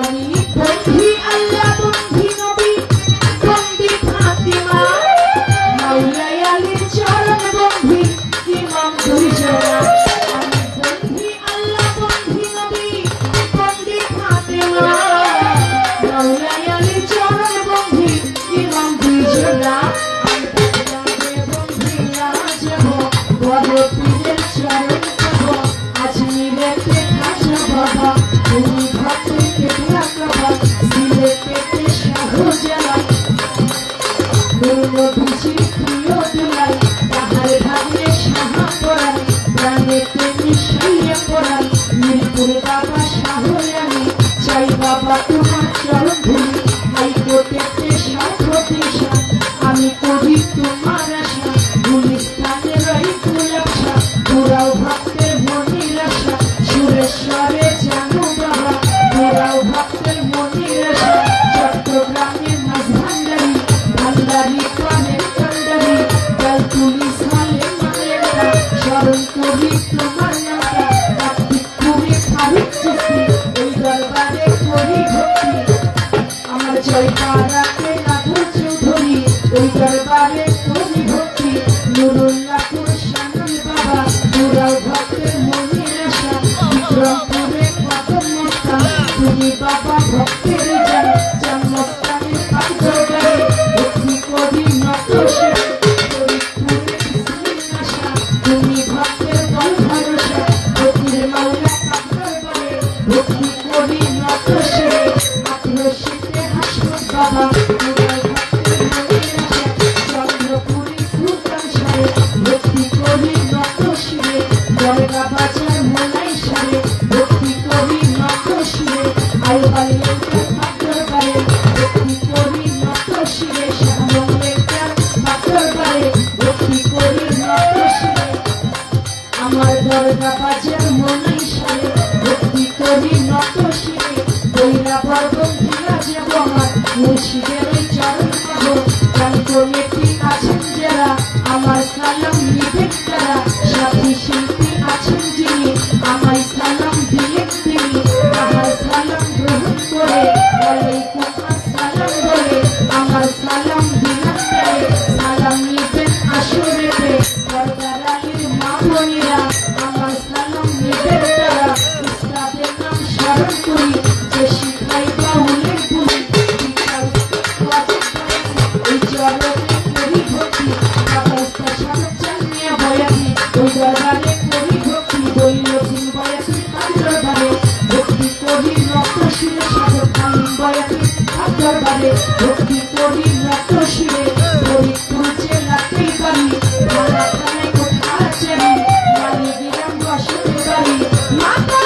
আমি বন্ধি আল্লাহ বন্ধি নবী বন্ধি ফাতিমা মাওলাই আলীর চরণ বন্ধি ইমাম দুই জোড়া আমি বন্ধি আল্লাহ বন্ধি নবী বন্ধি ফাতিমা মাওলাই আলীর চরণ বন্ধি ইমাম দুই জোড়া আমি বন্ধি রাজব বড় পীরের চরণ পাব আজমিরেতে খাসা বাবা তুমি ভক্তকে রাখবা সিলেটেতে শাহজালাল নবীজি প্রিয় দুলাই তাহার ভাগ্যে সাহা পড়াই প্রাণেতে মিশাইয়া পড়াই মিরপুরে বাবা শাহজানি চাই বাবা তোমার চরণ ধুলি হাইকোর্টেতে সাথে আমি করি তোমার আশা গুলিস্তানে রই ফুলাশা পুরাও ভক্তের মনির আশা সুরেশ্বরে জানো বাবা পুরাও ভক্তের মনির আশা চট্টগ্রামের মাঝ ভান্ডারি ভান্ডারি পানের কান্ডারি জল পুলিশ হলে মালেটা স্মরণ করি তোমার নামটা কার্তিক পুরী ফারুক চিস্তি ওই দরবারে করি ভক্তি আমার জয় পাড়াতে নাথ চৌধুরী ওই দরবারে করি ভক্তি নুরুল্লাহপুর শানুল বাবা পুরাও ভক্তের মনির আশা বিক্রমপুরে প্রথম মস্তান তুমি বাবা ভক্তের জান জন্মস্থানে পাথর গায়ে ভক্তি করি নত ফরিদপুরে মুসলিম আশা তুমি ভক্তের বল ভরসা ভক্তির মাওলা পাথর বলে ভক্তি করি নত আত্মশীতে হাসমত বাবা পুরাও ভক্তের মনির আশা চন্দ্রপুরী সুলতান সারে ভক্তি করি নত শিরে দরগা বাজার মোলাই সারে ভক্তি করি নত শিরে আইবালের পাথর বারে ভক্তি করি নত শিরে শাহমঙ্গলের পাথর বারে ভক্তি করি নত শিরে আমার দরগা বাজার মোলাই সারে ভক্তি করি নত শিরে বইলা পর্বত ভিলা যাব আমার মুর্শিদের ওই চরণ পাবো গান কমিটি আছেন যারা আমার সালাম নিবেন তারা সাথী শিল্পী আছেন যিনি আমার সালাম দিলেন তিনি আমার সালাম গ্রহণ করে ওয়ালাইকুম আসসালাম বলে আমার সালাম দিলাম তারে সালাম নিবেন আসরেতে দরবার আলীর মা বোনেরা আমার সালাম নিবেন তারা উস্তাদের নাম স্মরণ করি যে শিখাই বাউলের বুলি ওই চরণে করি ভক্তি বাবা উস্তাদ সাহেব জানিয়া বয়াতি ওই দরবারে করি ভক্তি বৈলসিং বয়াতি তার দরবারে ভক্তি করি নত শিরে সাধক কালীন বয়াতি তার দরবারে ভক্তি করি নত শিরে ফরিদপুর জেলাতেই পারি ভাড়া থানায় কোথায় চারি মালিগ্রাম বসতে পারি মাতা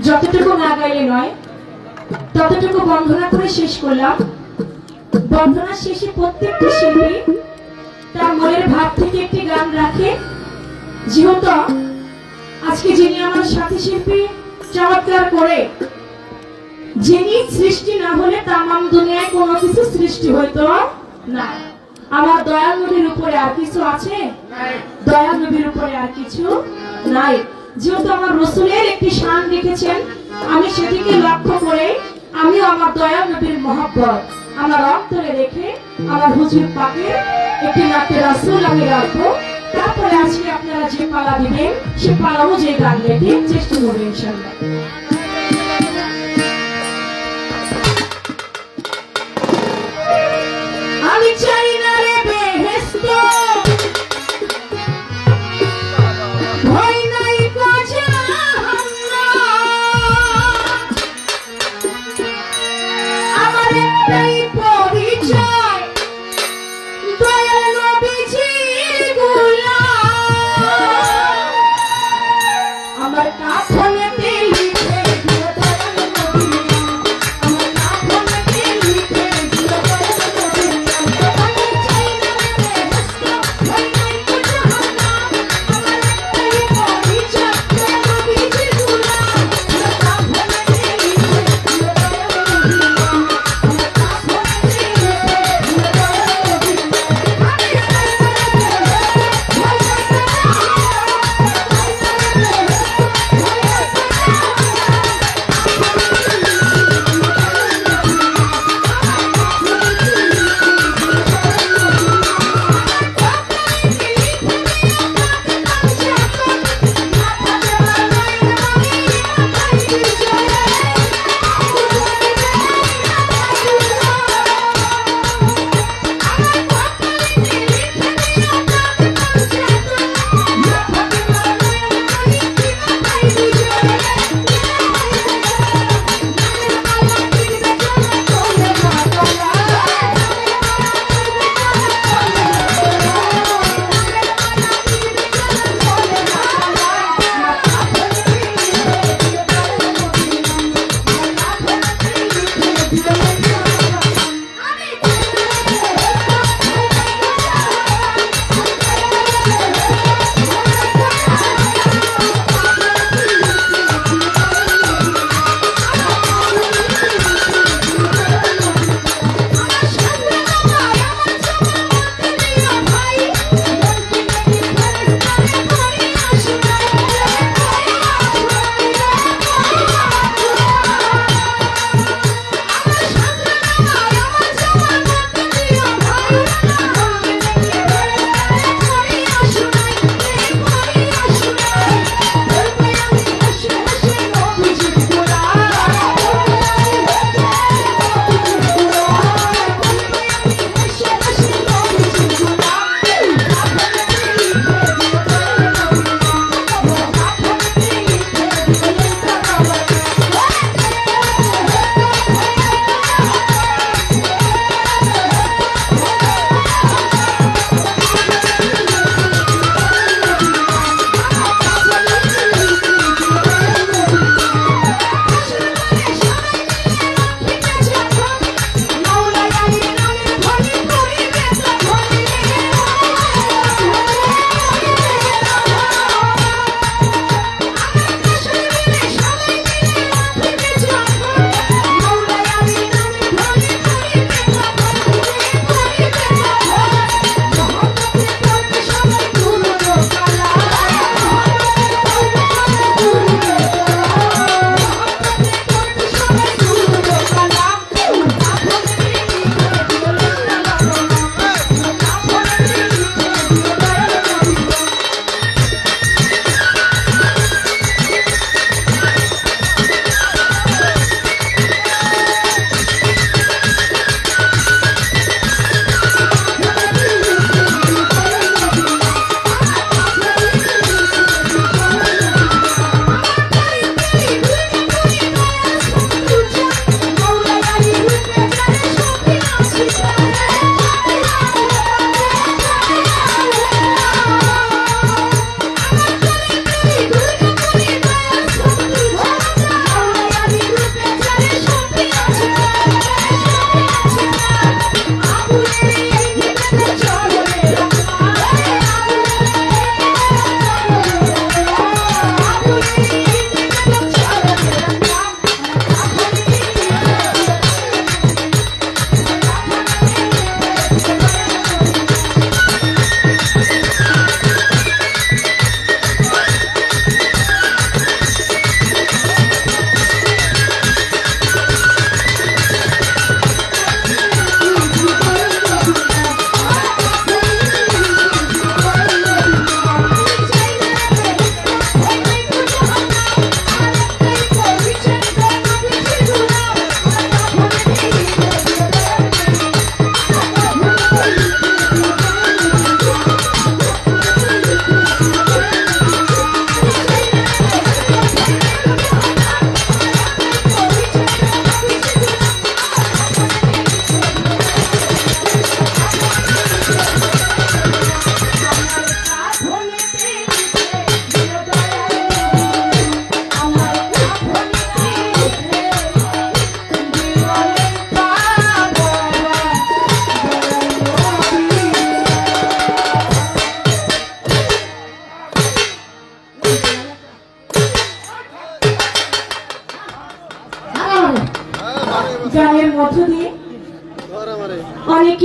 যতটুকু না গাইলে নয় ততটুকু বন্ধনা করে শেষ করলাম। বন্ধনা শেষে প্রত্যেকটি শিল্পী তার মনের ভাব থেকে একটি গান রাখে। যেহেতু আজকে যিনি আমার সাথী শিল্পী চমৎকার করে যিনি সৃষ্টি না হলে তামাম দুনিয়ায় কোনো কিছু সৃষ্টি হইতো না। আমার দয়াল নবীর উপরে আর কিছু আছে? দয়াল নবীর উপরে আর কিছু নাই। যেহেতু আমার রসুলের একটি শান রেখেছেন, আমি সেটিকে লক্ষ্য করে আমিও আমার দয়াল নবীর মহব্বত আমার অন্তরে রেখে আমার হুজুর পাকের একটি নাতে রাসূল আমি রাখবো। তারপরে আজকে আপনারা যে পালা দিবেন সে পালা অনুযায়ী গান গাইতে চেষ্টা করবেন ইনশাআল্লাহ। আমি চাই না রে বেহেশত, ভয় নাই গো জাহান্নাম, আমার একটাই পরিচয় দয়াল নবীজির গোলাম। আমার কাফনেতে লিখে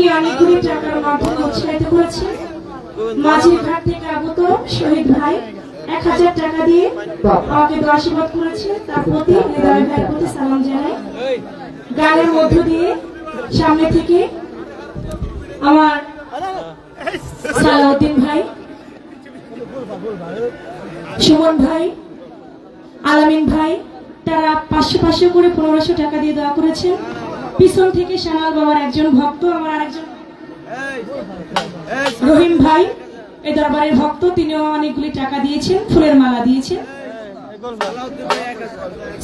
আমাদেরকে অনেকগুলি টাকার মাধ্যমে উৎসাহিত করেছে। মাঝির ঘাট থেকে আগত শহীদ ভাই 1000 টাকা দিয়ে আমাকে আশীর্বাদ করেছে। তার প্রতি হৃদয় ভাইয়ের প্রতি সালাম জানাই। গানের মধ্য দিয়ে সামনে থেকে আমার সালাউদ্দিন ভাই, সুমন ভাই, আলামিন ভাই, তারা 500 করে 1500 টাকা দিয়ে দোয়া করেছেন। পিছন থেকে শানাল বাবার একজন ভক্ত, আমার আরেকজন রহিম ভাই এই দরবারের ভক্ত, তিনিও অনেকগুলি টাকা দিয়েছেন, ফুলের মালা দিয়েছেন।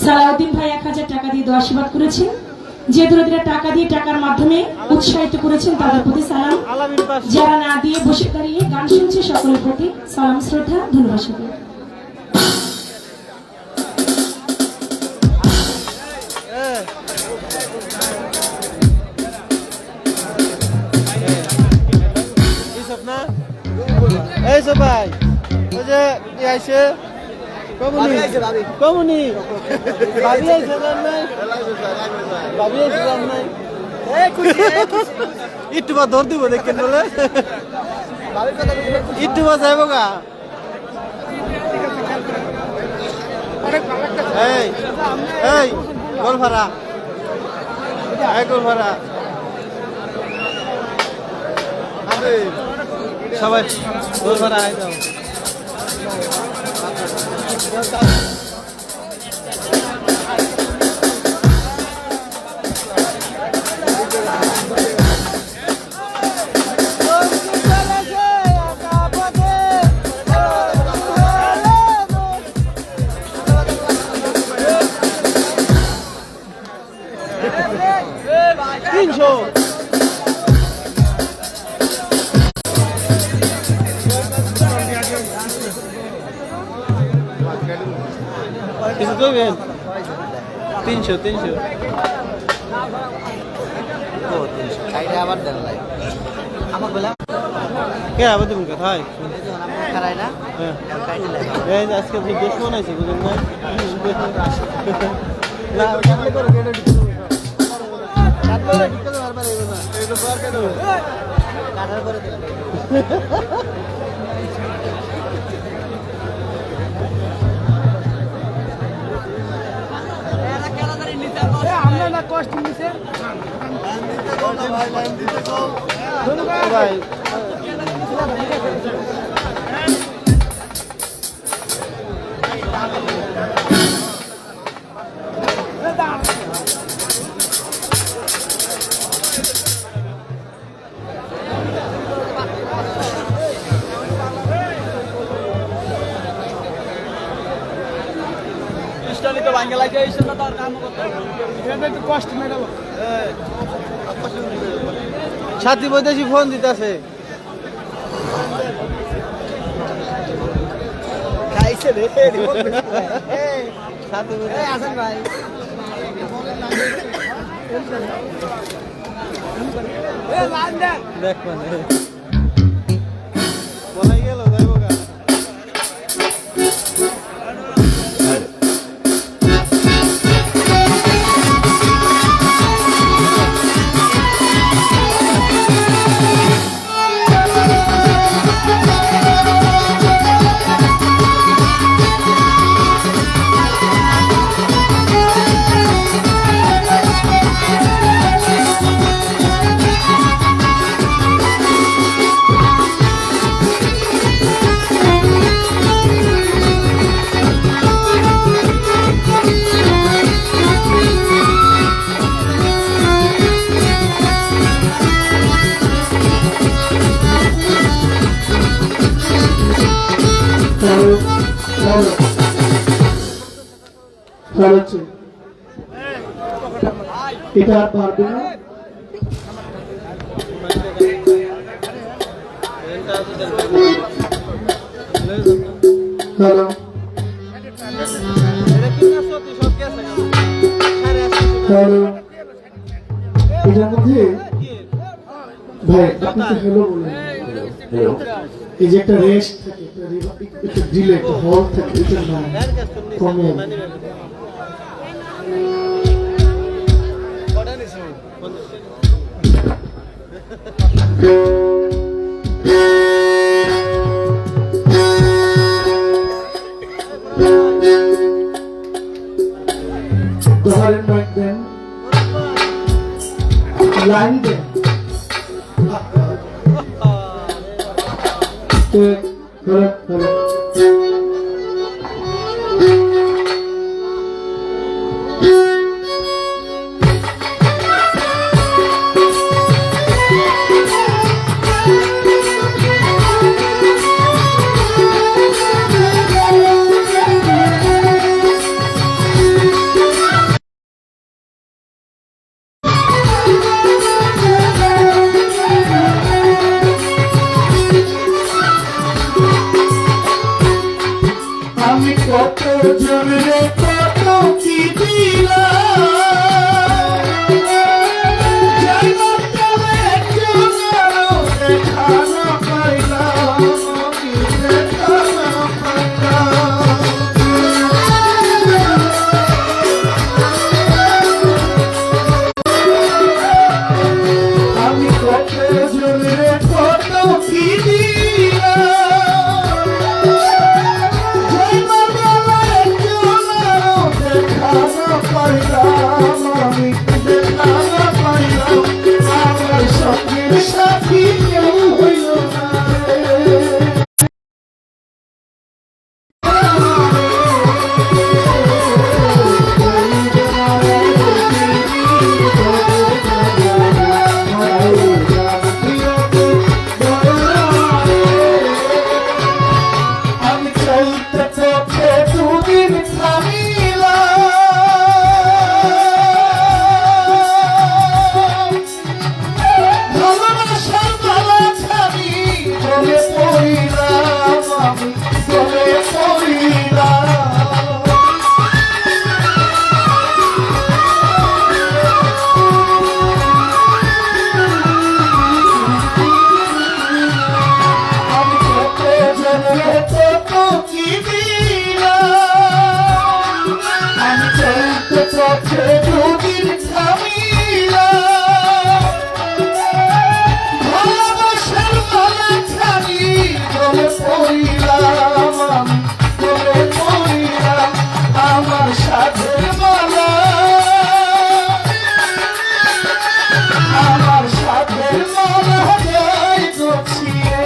সালাউদ্দিন ভাই 1000 টাকা দিয়ে দোয়া আশীর্বাদ করেছেন। যে দরিদ্ররা টাকা দিয়ে টাকার মাধ্যমে উৎসাহিত করেছেন তাদের প্রতি সালাম। যারা না দিয়ে বসে দাঁড়িয়ে গান শুনছে সকলের প্রতি সালাম, শ্রদ্ধা, ধন্যবাদ। সকল এই সব ভাই ওই যে আইছে কমুনি কমুনি ভাবি আইছে জান নাই ভাবি আইছে জান নাই একটু বা দৌড় দিব দেখেন বলে একটু বা যাইব গা এই এই গোলফারা এই গোলফারা সবাই গোলফারা আয় যাও কিছু করবেন 300 আবার দেন লাই আমার বলা কে আবার তুমি কোথায় খারাই না হ্যাঁ কাইতে লাই এই যে আজকে আপনি দুশমন আছে বুঝলেন না না কাটলে করে কেটে দিতে কাটলে দিতে বারবার এইব না এইটা বার কেন কাটার করে দিলাম আমরা না কষ্ট নিছে ভাই তো বাঙ্গা লাগে এই সময় তার কাম করতে এটা একটু কষ্ট মেটাবো সাথী বৈদেশি ফোন দিতেছে খাইছে রে সাথী এই আসেন ভাই এ লাইন দেন দেখ মানে বলাই গেল যাইব গা এটা আর পারবে না। হ্যালো, হ্যালো, এটার মধ্যে ভাই আপনি তো হ্যালো বলেন, এই যে একটা রেস্ট থাকে, একটা ডিলে, একটা হল থাকে, এটার নাম কমে ধরেন নয় দেন, লাইন দেন। ধরেন। আমি কত জনে কত কি দিলাম, জানো তবে একজনেরও দেখা না পাইলাম, আমি দেখা না পাইলাম। আমি কত জনে কত কি দিলাম, আমি দেখা না পাইলাম, আমার স্বপ্নের সাথী কেউ হইল না রে। আমি চলতে পথে দুদিন থামিলাম, ভালোবাসার মালা ছাড়ি চলে পড়িলাম, আমি চলে পড়িলাম। আমি কত জনে কত কি দিলাম, আমি চলতে পথে দুদিন থামিলাম, ভালোবাসার মালা ছাড়ি চলে পড়িলাম, আমি চলে পড়িলাম। আমার সাধের মালা, আমার সাধের মালা যায় গছিয়ে,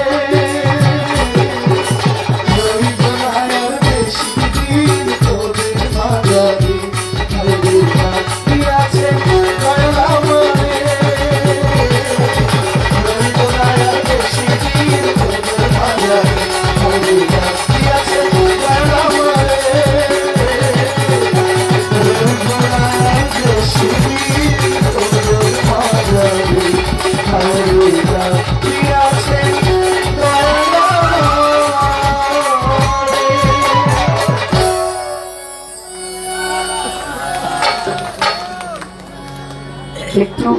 রইব না আর বেশি দিন তোদের মাঝারে, তোদের বাকি আছে দয়াল আমারে। রইব না আর বেশি দিন তোদের মাঝারে, তোদের বাকি আছে দয়াল আমারে। রইব না আর বেশি দিন তোদের মাঝারে, তোদের বাকি আছে দয়াল আমারে। একটু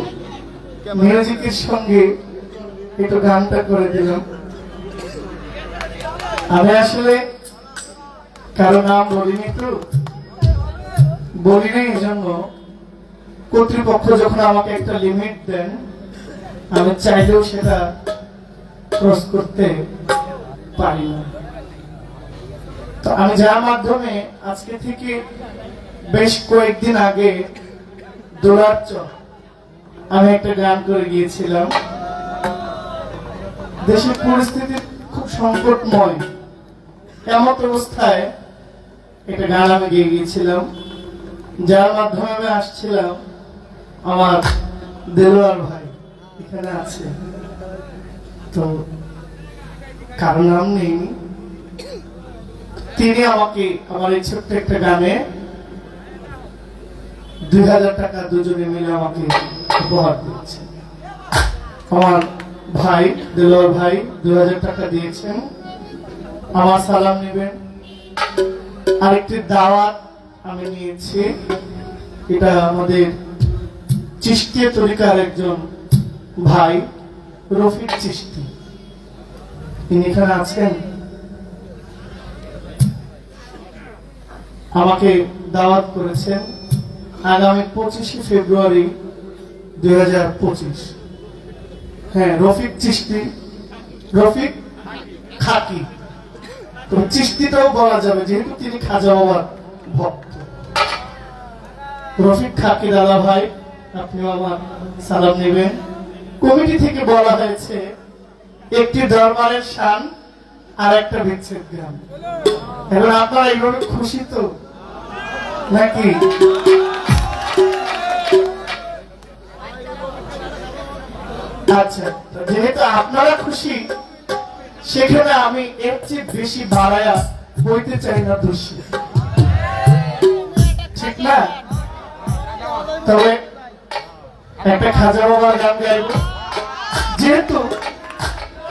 মিউজিকের সঙ্গে একটু গানটা করে দিলাম। আমি আসলে কারো নাম বলিনি, তো বলিনি, এই জন্য কর্তৃপক্ষ যখন আমাকে একটা লিমিট দেন, আমি চাইলেও সেটা ক্রস করতে পারি না। তো আমি যার মাধ্যমে আজকে থেকে বেশ কয়েকদিন আগে দোলার চর আমি একটা গান করে গিয়েছিলাম। দেশের পরিস্থিতি খুব সংকটময়, এমত অবস্থায় একটা গান আমি গিয়ে গিয়েছিলাম, যার মাধ্যমে আমি আসছিলাম। আমার দেলোয়ার ভাই এখানে আছে, তো কারো নাম নেই, তিনি আমাকে আমার এই ছোট্ট একটা গানে 2000 টাকা দুজনে মিলে আমাকে উপহার দিয়েছে। আমার ভাই দেলোয়ার ভাই 2000 টাকা দিয়েছেন, আমার সালাম নেবেন। আরেকটি দাওয়াত আমি নিয়েছি, এটা আমাদের চিশতিয়া তরিকার একজন ভাই রফিক চিশতি, তিনি এখানে আছেন। আমাকে দাওয়াত করেছেন আগামী 25শে ফেব্রুয়ারি 2025 হ্যাঁ, রফিক চিশতি, রফিক খাকি। তো চিশতিটাও বলা যাবে যেহেতু তিনি খাজা বাবার ভক্ত। রফিক খাকি দাদা ভাই, আপনিও আমার সালাম নেবেন। কমিটি থেকে বলা হয়েছে একটি দরবারের শান আর একটা বিচ্ছেদ গান। এখন আপনারা এইভাবে খুশি তো নাকি? আচ্ছা, তো যেহেতু আপনারা খুশি, সেখানে আমি এর চেয়ে বেশি বাড়ায়া বইতে চাই না দোষী, ঠিক না? তবে একটা খাজা বাবার গান গাইব। যেহেতু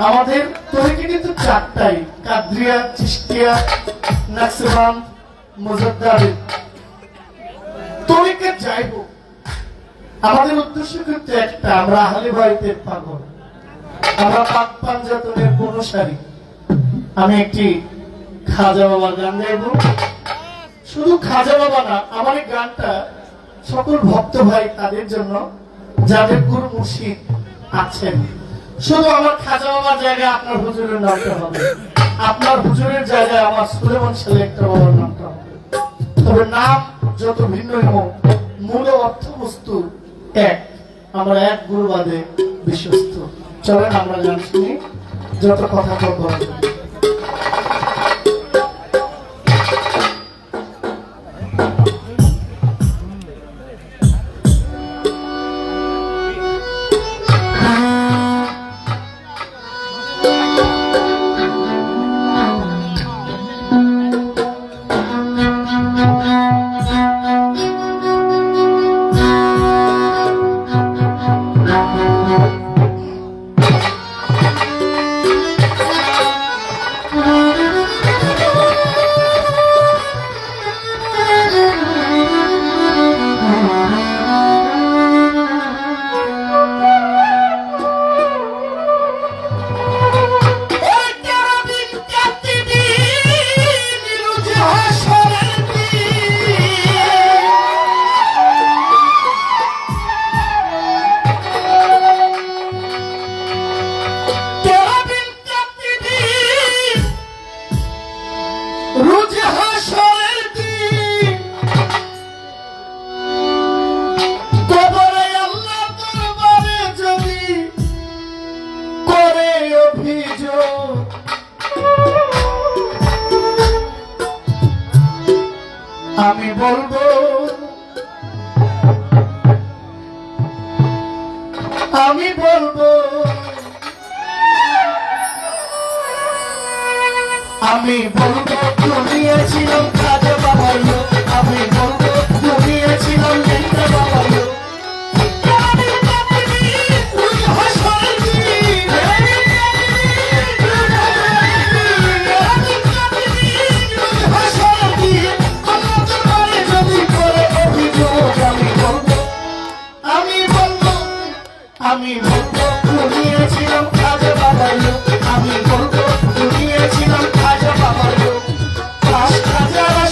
আমাদের তরিকা কিন্তু চারটাই, কাদরিয়া, চিশতিয়া, নাকশবন্দ, মুজাদ্দাদি। তরিকা যাইব, আমাদের উদ্দেশ্য কিন্তু একটা, আমরা আহলে বাইতের পাগল, আমরা পাক পাঞ্জাতনের অনুসারী। আমি একটি খাজা বাবার গান গাইব। শুধু খাজা বাবা না, আমার এই গানটা সকল ভক্ত ভাই তাদের জন্য যাদের গুরু মুর্শিদ আছেন। শুধু আমার খাজা বাবার জায়গায় আপনার হুজুরের নামটা হবে, আপনার হুজুরের জায়গায় আমার সুলেমান সেলেক্টর বাবার নামটা হবে। তবে নাম যত ভিন্ন হোক, মূল অর্থবস্তু এক। আমরা এক গুরুবাদে বিশ্বস্ত। চলেন আমরা গান শুনি, যত কথা বলবো। আমি বলবো, আমি বলবো, আমি বলবো দুনিয়া ছিলাম খাজা বাবার লোক। আমি বলবো দুনিয়া ছিলাম জিন্দা বাবার লোক। আমি বলবো দুনিয়া ছিলাম খাজা বাবার লোক। আমি বলবো দুনিয়া ছিলাম খাজা বাবার লোক। ৫,০০০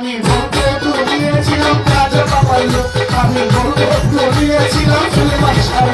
আমি বলবো ঘুমিয়েছিলাম কাজে বাবার লোক আমি বলবো ঘুমিয়েছিলাম সুলেমান শাহ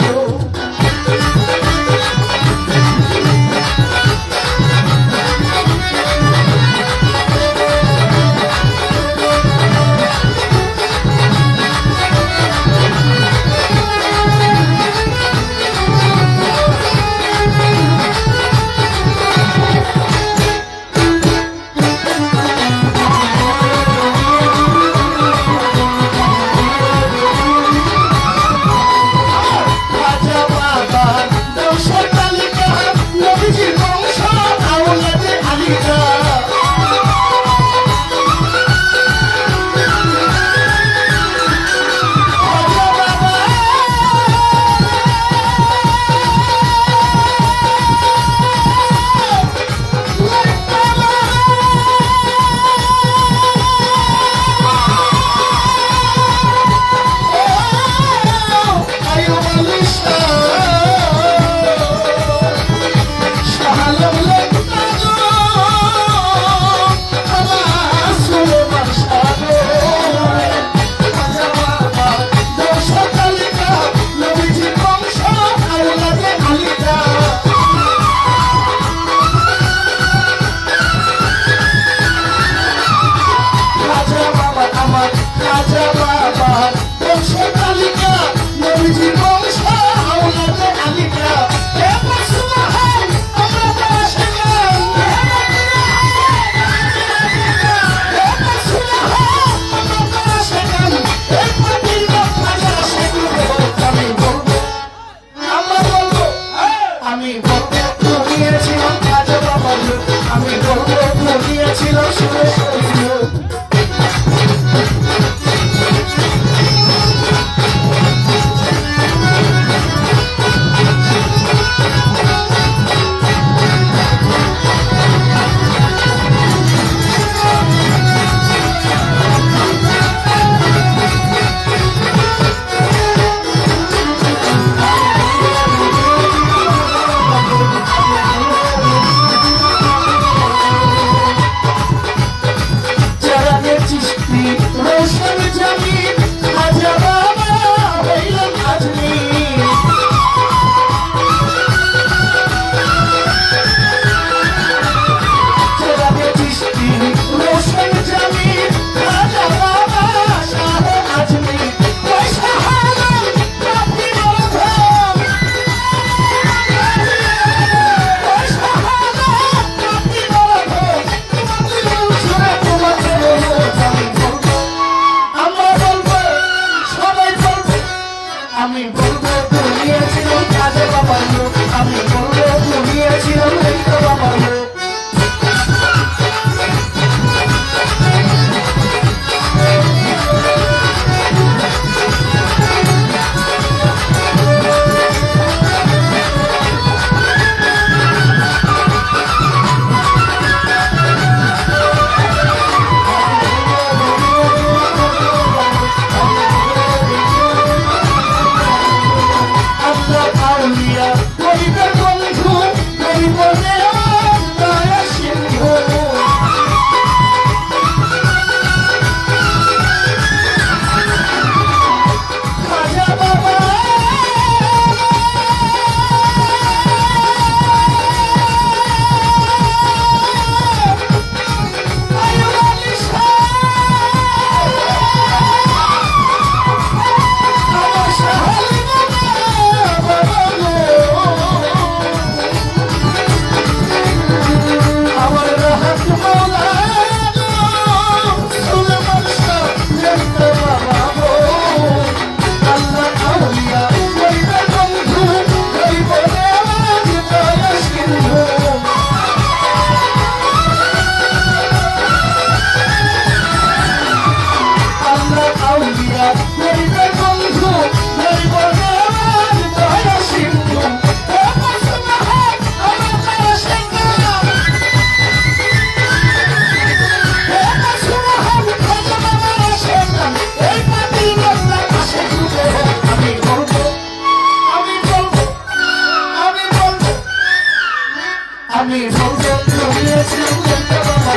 আমি বলবো ঘুমিয়েছিলাম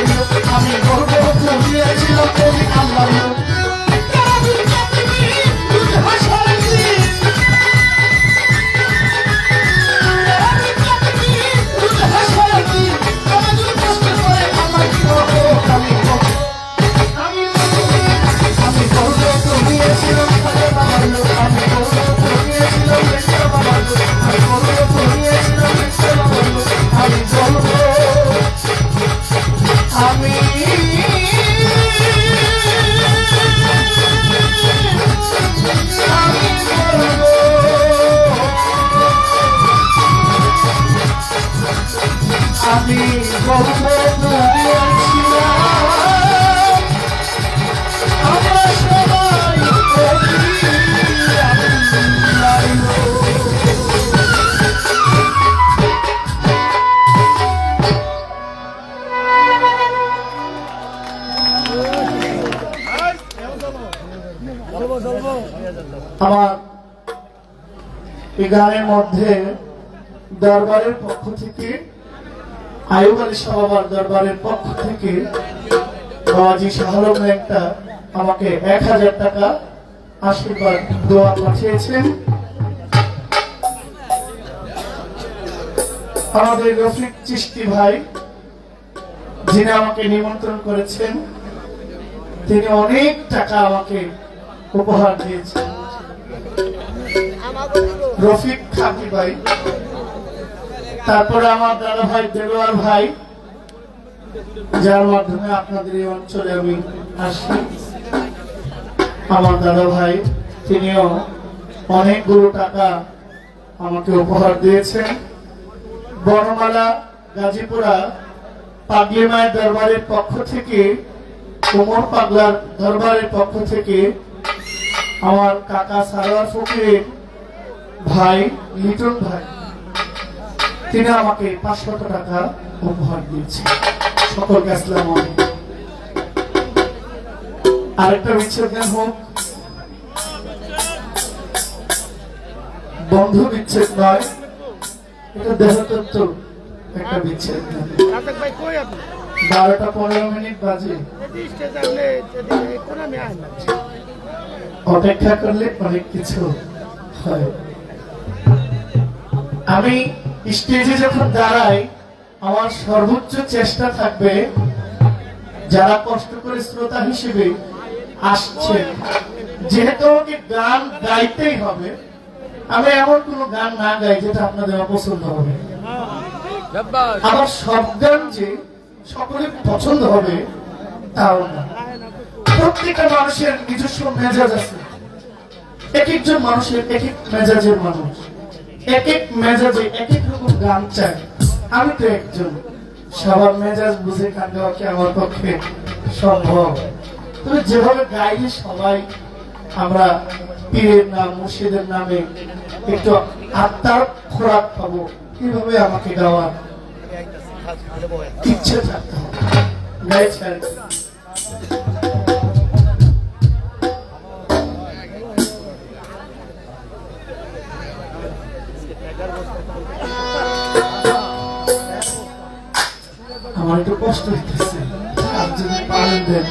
আমি গর্ব করিয়েছিলাম তুমি আল্লাহর লোক। আমি গর্ব করিয়েছিলাম আমরা সবাই আমার এই গানের মধ্যে দরবারের পক্ষ থেকে আয়ুব আলী শাহ বাবার দরবারের পক্ষ থেকে বাবাজি শাহরুখ একটা আমাকে 1000 টাকা আশীর্বাদ দোয়া পাঠিয়েছেন। আমাদের রফিক চিশতি ভাই যিনি আমাকে নিমন্ত্রণ করেছেন তিনি অনেক টাকা আমাকে উপহার দিয়েছেন। রফিক খাকি ভাই, তারপরে আমার দাদা ভাই দেলোয়ার ভাই যার মাধ্যমে আপনাদের এই অঞ্চলে আমি আসি, আমার দাদা ভাই তিনিও অনেকগুলো টাকা আমাকে উপহার দিয়েছেন। বনমালা গাজীপুরা পাগলি মায়ের দরবারের পক্ষ থেকে, কোমর পাগলার দরবারের পক্ষ থেকে আমার কাকা সারোয়ার ফকিরের ভাই লিটন ভাই তিনি আমাকে 500 টাকা উপহার দিয়েছেন। সকলকে আসসালামু আলাইকুম। আরেকটা বিচ্ছেদ গান হোক, বন্ধু বিচ্ছেদ নয়, এটা দেহতত্ত্ব একটা বিচ্ছেদ গান। 12:15 বাজে, অপেক্ষা করলে অনেক কিছু হয়। আমি স্টেজে যখন দাঁড়াই আমার সর্বোচ্চ চেষ্টা থাকবে যারা কষ্ট করে শ্রোতা হিসেবে আসছেন, যেহেতু আমাকে গান গাইতেই হবে, আমি এমন কোনো গান না গাই যেটা আপনাদের অপছন্দ হবে। আবার সব গান যে সকলে পছন্দ হবে তাও না। প্রত্যেকটা মানুষের নিজস্ব মেজাজ আছে, এক একজন মানুষের এক এক মেজাজের মানুষ, এক এক মেজাজে এক এক রকম গান চায়। আমি তো একজন, সবার মেজাজ বুঝে গান গাওয়া কি আমার পক্ষে সম্ভব? তবে যেভাবে গাইলে সবাই আমরা পীরের নাম মুর্শিদের নামে একটু আত্মার খোরাক পাবো, এইভাবে আমাকে গাওয়ার ইচ্ছে থাকতে হবে। গাইছে আর কি। আমার একটু কষ্ট হইতেছে, আর যদি পারেন দেন।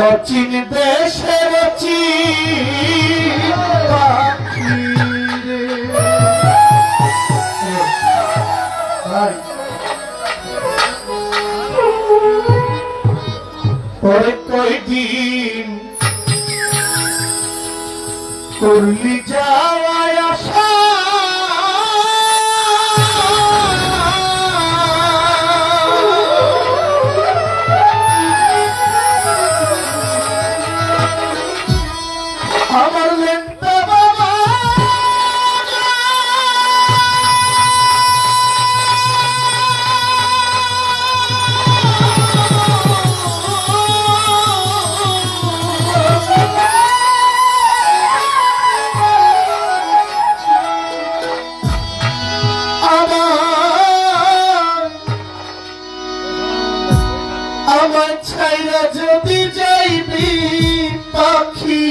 অচিন দেশের পরে কয়দিন করলি যাওয়ায় আসা, আমার লেন্টা বাবা পাখি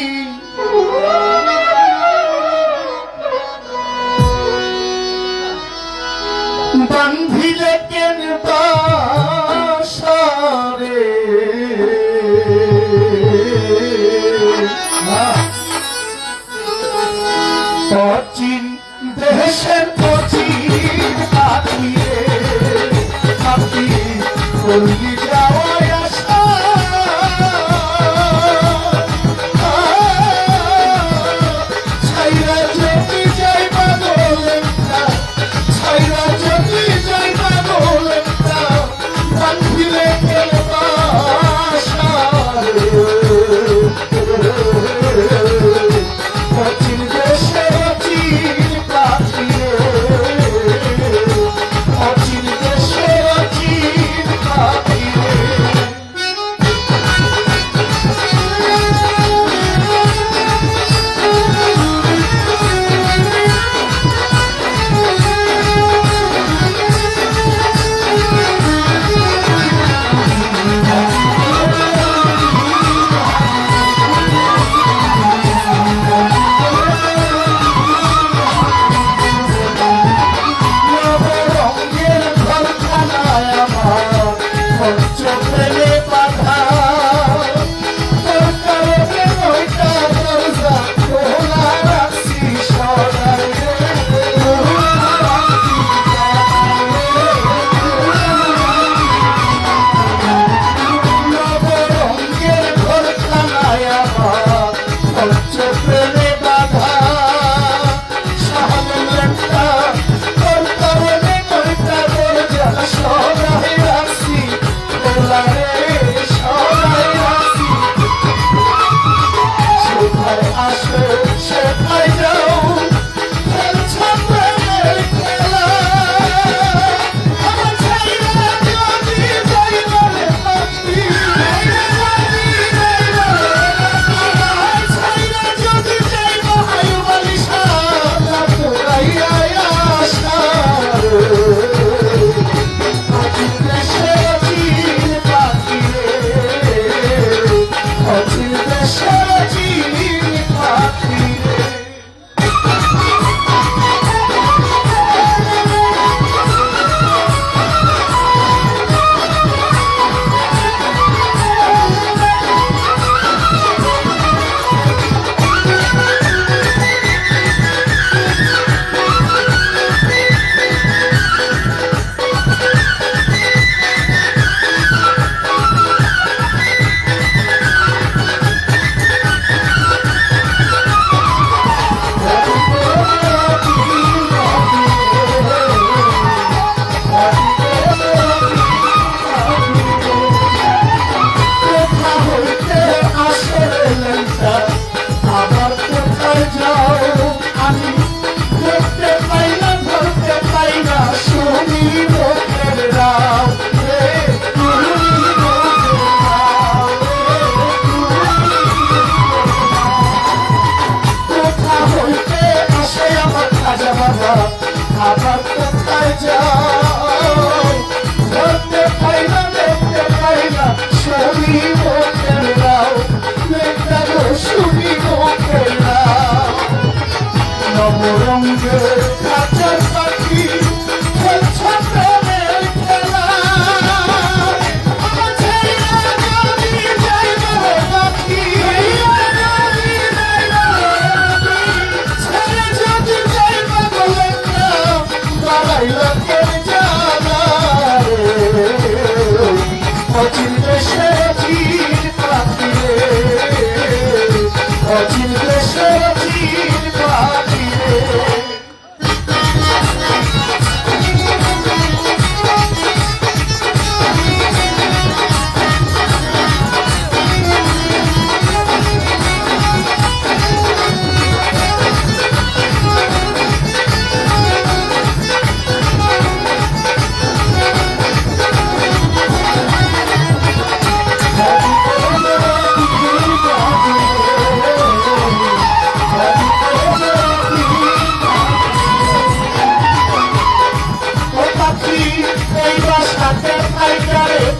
বান্ধিলে কেন বাসারে অচিন দেশের অচিন পাখি রে পাখি করলি যাওয়ায় আশা ছাইরা যদি যাই পাগলেটা ছাইরা যদি যাই পাগলেটা বান্ধিলে কেন বাসারে অচিন দেশে অচিন পাখি রে অচিন দেশে অচিন পাখি রে নবরঙের ঘরখানায় আমার পঞ্চপ্রেমে বাধা তোর কারণে নয়টা দরজা খোলা রাখছি সদাই নবরঙের ঘরখানায় আমার পঞ্চপ্রেমে বাধা শাহমুল্লাটা তোর কারণে নয়টা দরজা সদাই রাখছি খোলা রে সদাই রাখছি সেথায় আসো সেথায় যাও খেলছো প্রেমের খেলা আমার ছাইরা যদি যাই বলে পাখি আমার ছাইরা যদি যাই বাহায়ু বালিশা তোরাইয়া আশা অচিন দেশে অচিন পাখি রে অচিন দেশে অচিন পাখি রে কোথা হইতে আসে লেনটা আবার কোথায় যাও আমি দেখতে পাই না ধরতে পাই না শুনি মুখের রাও রে শুনি মুখের রাও কোথা হইতে আসে আমার খাজা বাবা আবার কোথায় যাও ধরতে পাই না দেখতে পাই না শুনি মুখের রাও দেখতে গো শুনি মুখের রাও নবরঙ্গের খাঁচার পাখি খেলছো প্রেমের খেলা আমার ছাইরা যদি যাই বলে পাখি ছেড়ে যদি যাই পাগলেটা বাড়াইলো কেন জানা রে অচিন দেশে অচিন পাখি রে অচিন দেশে অচিন পাখি রে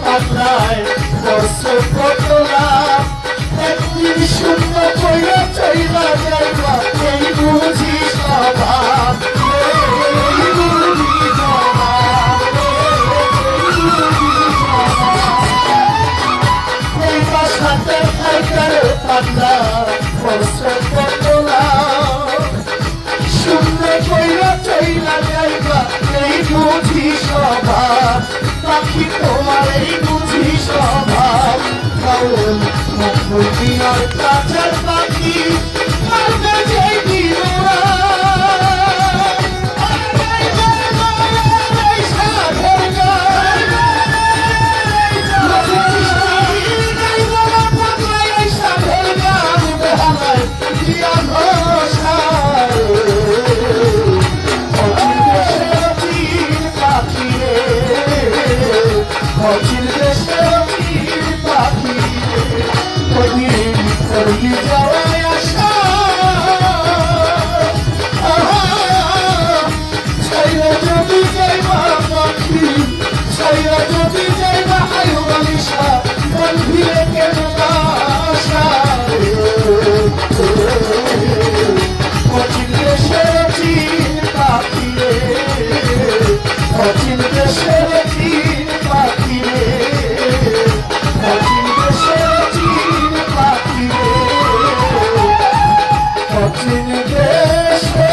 পাগলায় বর্ষ কত লাভ একটি শূন্য কইরা চইলা যাইবা এই বুঝি স্বভাব এই বুঝি স্বভাব এই বাসাতে খাইকার পান্ডা করছে কতলা শূন্য কইরা চইলা যাইবা এই বুঝি স্বভাব পাখি তোমার এই বুঝি স্বভাব কারণ মহিনার কাছের পাখি মারবে যেই দিনরা অচিন দেশে পাখি কদিন করলি যাওয়ায় আশা ছাইরা যদি যাইবা পাখি ছাইরা যদি যাইবা আয়ু বালিশা মন ভিড়ে কেন আশা অচিন দেশে অচিন পাখি অচিন দেশে অচিন পাখি অচিন দেশে অচিন পাখি অচিন দেশে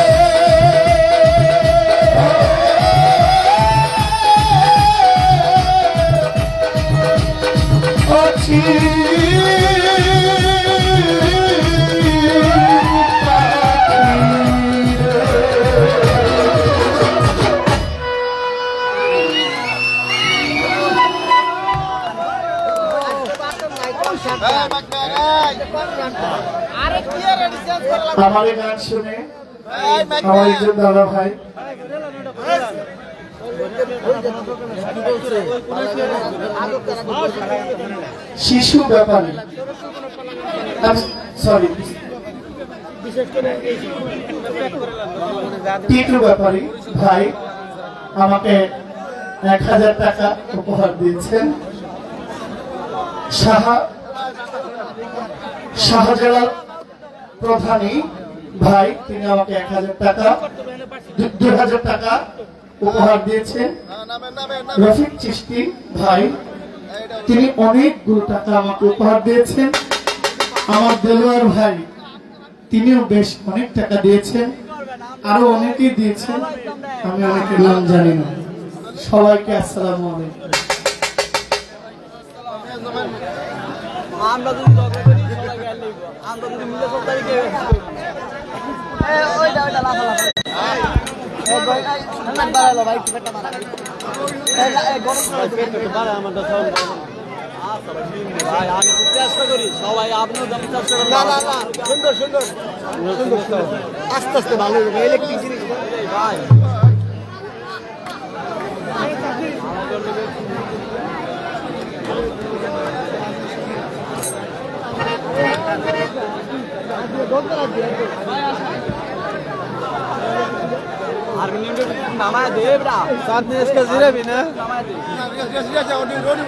আমার এই গান শুনে আমার একজন দাদা ভাই শিশু ব্যাপারী সরি টিটু ব্যাপারী ভাই আমাকে 1000 টাকা উপহার দিয়েছেন। শাহজালাল প্রধানী ভাই তিনি আমাকে 1000 টাকা 2000 টাকা উপহার দিয়েছেন। রফিক চিশতি ভাই তিনি অনেকগুলো টাকা আমাকে উপহার দিয়েছেন। আমার দেলোয়ার ভাই তিনিও বেশ অনেক টাকা দিয়েছেন, আরো অনেকেই দিয়েছেন, আমি অনেকের নাম জানি না। সবাইকে আসসালামু আলাইকুম। আমরা যদি দরকার করি সবাই গেল লিখবো, আমরা যদি মিলে সব তারিখে ওইটা লাফা লাফা ভাই পেটটা মারা গরম বাড়া আমাদের সব ভাই আমি খুব চেষ্টা করি, সবাই আপনিও যেমন চেষ্টা করেন। না না না সুন্দর সুন্দর সুন্দর আস্তে আস্তে ভালো ইলেকট্রিক জিনিস ভাই नामा दे बेटा साथ में इसका जीरा भी ना नामा दे जीरा जा रोटी रोटी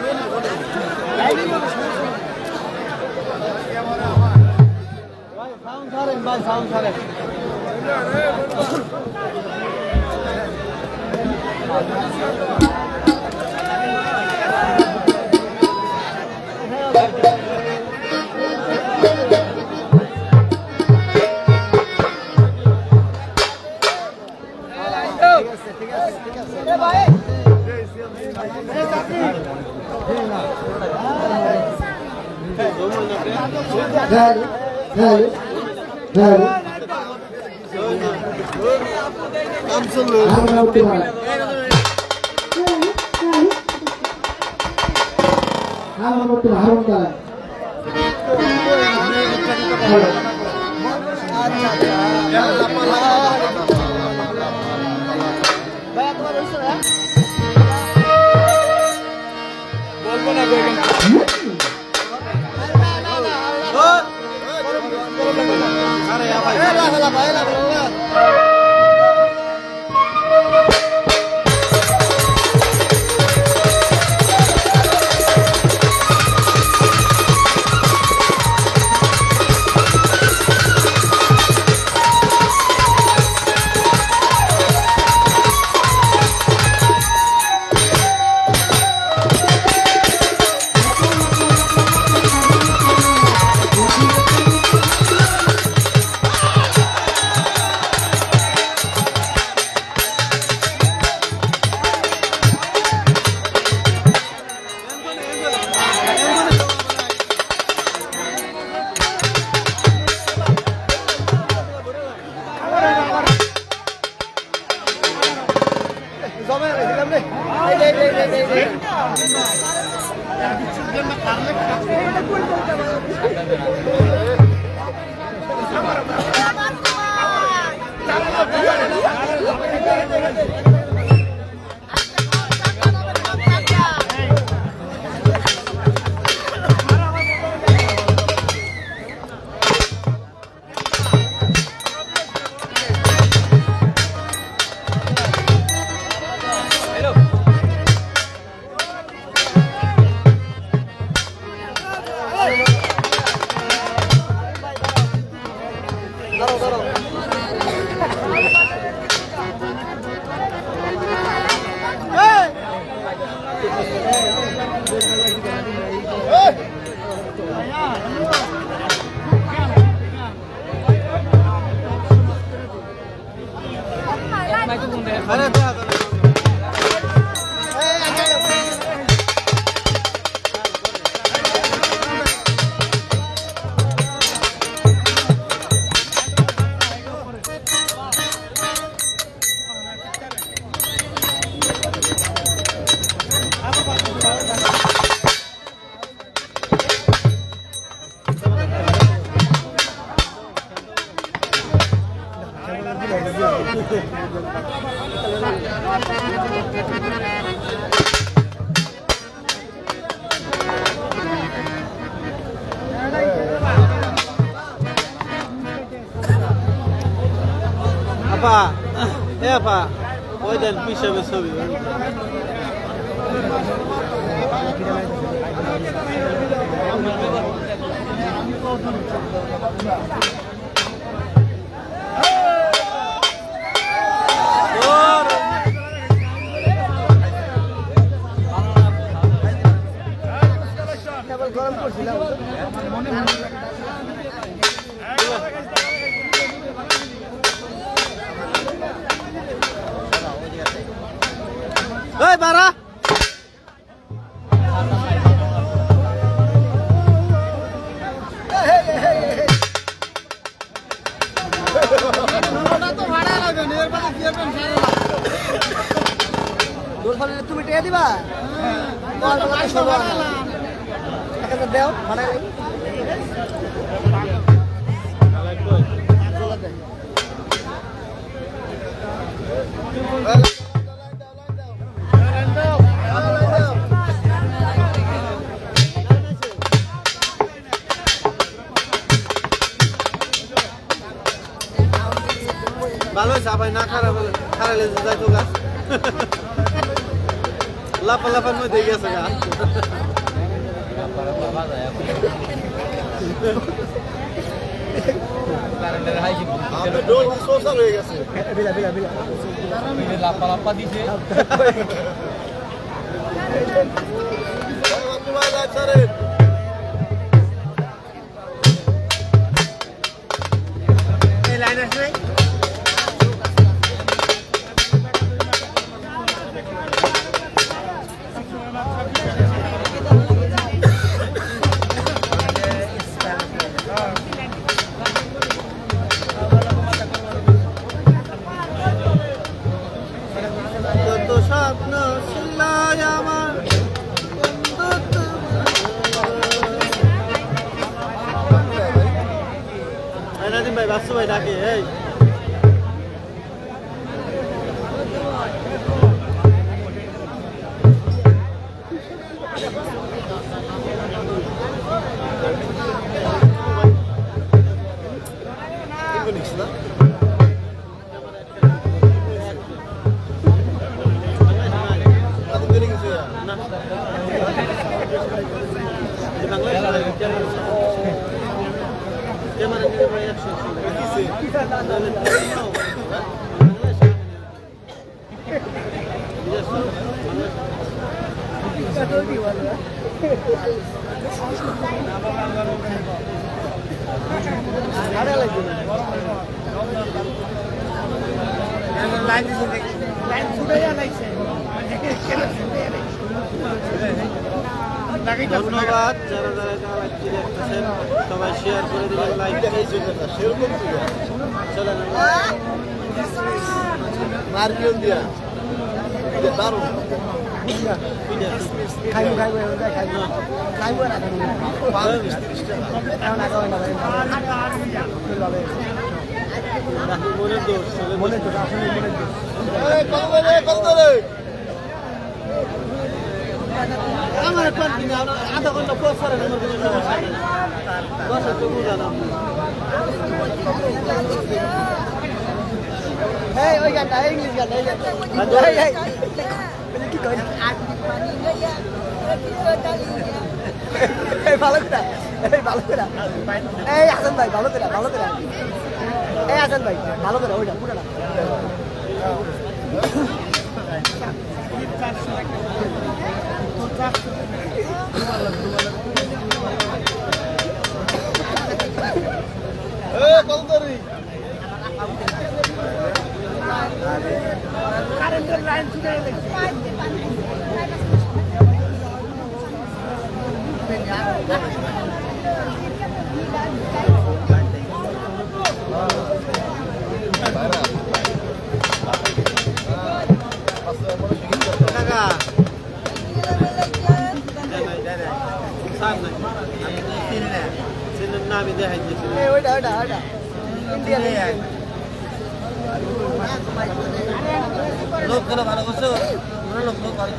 भाई साउंड सारे আপা এ আপা ওই দেন পিছনে ছবি গরম করছিলাম এই বারা তুমি টেয়া দিবা দেও ভাড়া লাগি ভালো হয়েছে আবার না খারাপ খারালে যাই তো গাছ লাফা লাফার মধ্যে গেছে গা লাপা লাপা দিছে লাইন আসে স্বপ্ন ছিল আমার নাদিম ভাই বাসু ভাই ডাকে এই ধন্যবাদ যারা যারা দেখতেছেন সবাই শেয়ার করে দিবেন লাইক চলেন মার্কেল দিয়া দারুণ খাইবো খাইবো খাইবো খাইবো না মনে তো আসলে মনে আমার আধা ঘন্টা পর পরে দশ জানাম এই ওই গানটা ইংলিশ গানটা এই কি কই এই ভালো করে এই হাসান ভাই ভালো করে এই হাসান ভাই ভালো করে ওইটা পুরো না কারেন্টের লাইন ছুটে গেছে লোকগুলো ভালো করছো লোক ভালো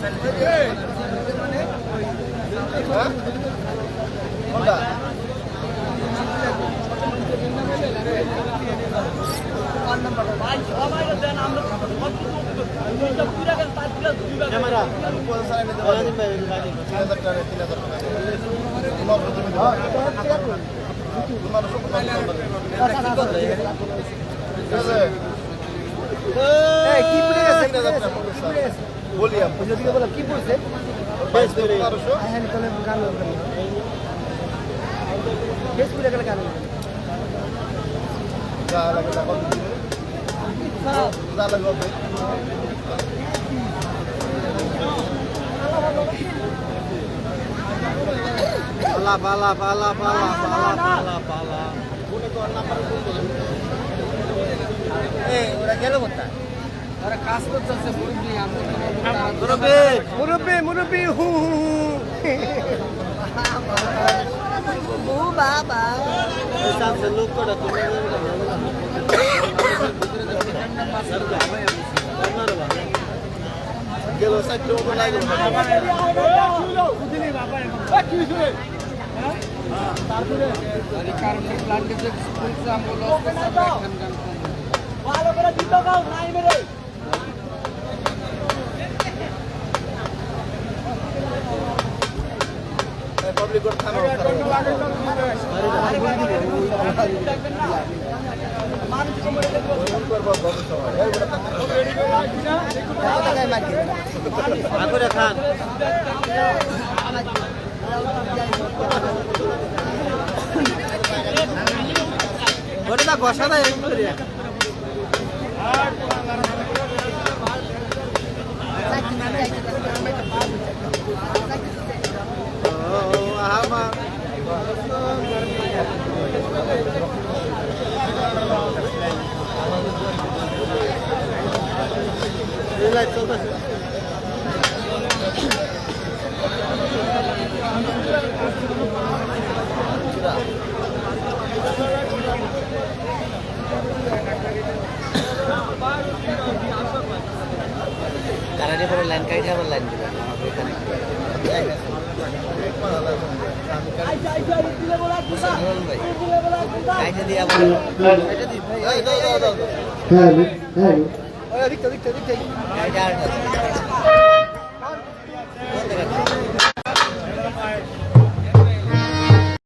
কি পড়ে গেছে বলি আপনি কি পড়ছে হ্যাঁ তাহলে গান বেশ পড়ে গেলে গান পালা পালা পালা পালা পালা পালা পালা ওরা গেল কোথায় ওরা কাজ করতেছে মুরব্বি হু বাবা লোক কটা গেল তারপরে ভালো করে দিতে গাও নাই মেরে পাবলিক কোর্ট থানা খান ওটা বসা দেয় কারারে পরে লাইন কাইটে আবার লাইন দিবেন কাইটে দিয়ে আবার হ্যাঁ হ্যাঁ দিকটা কাইটে আর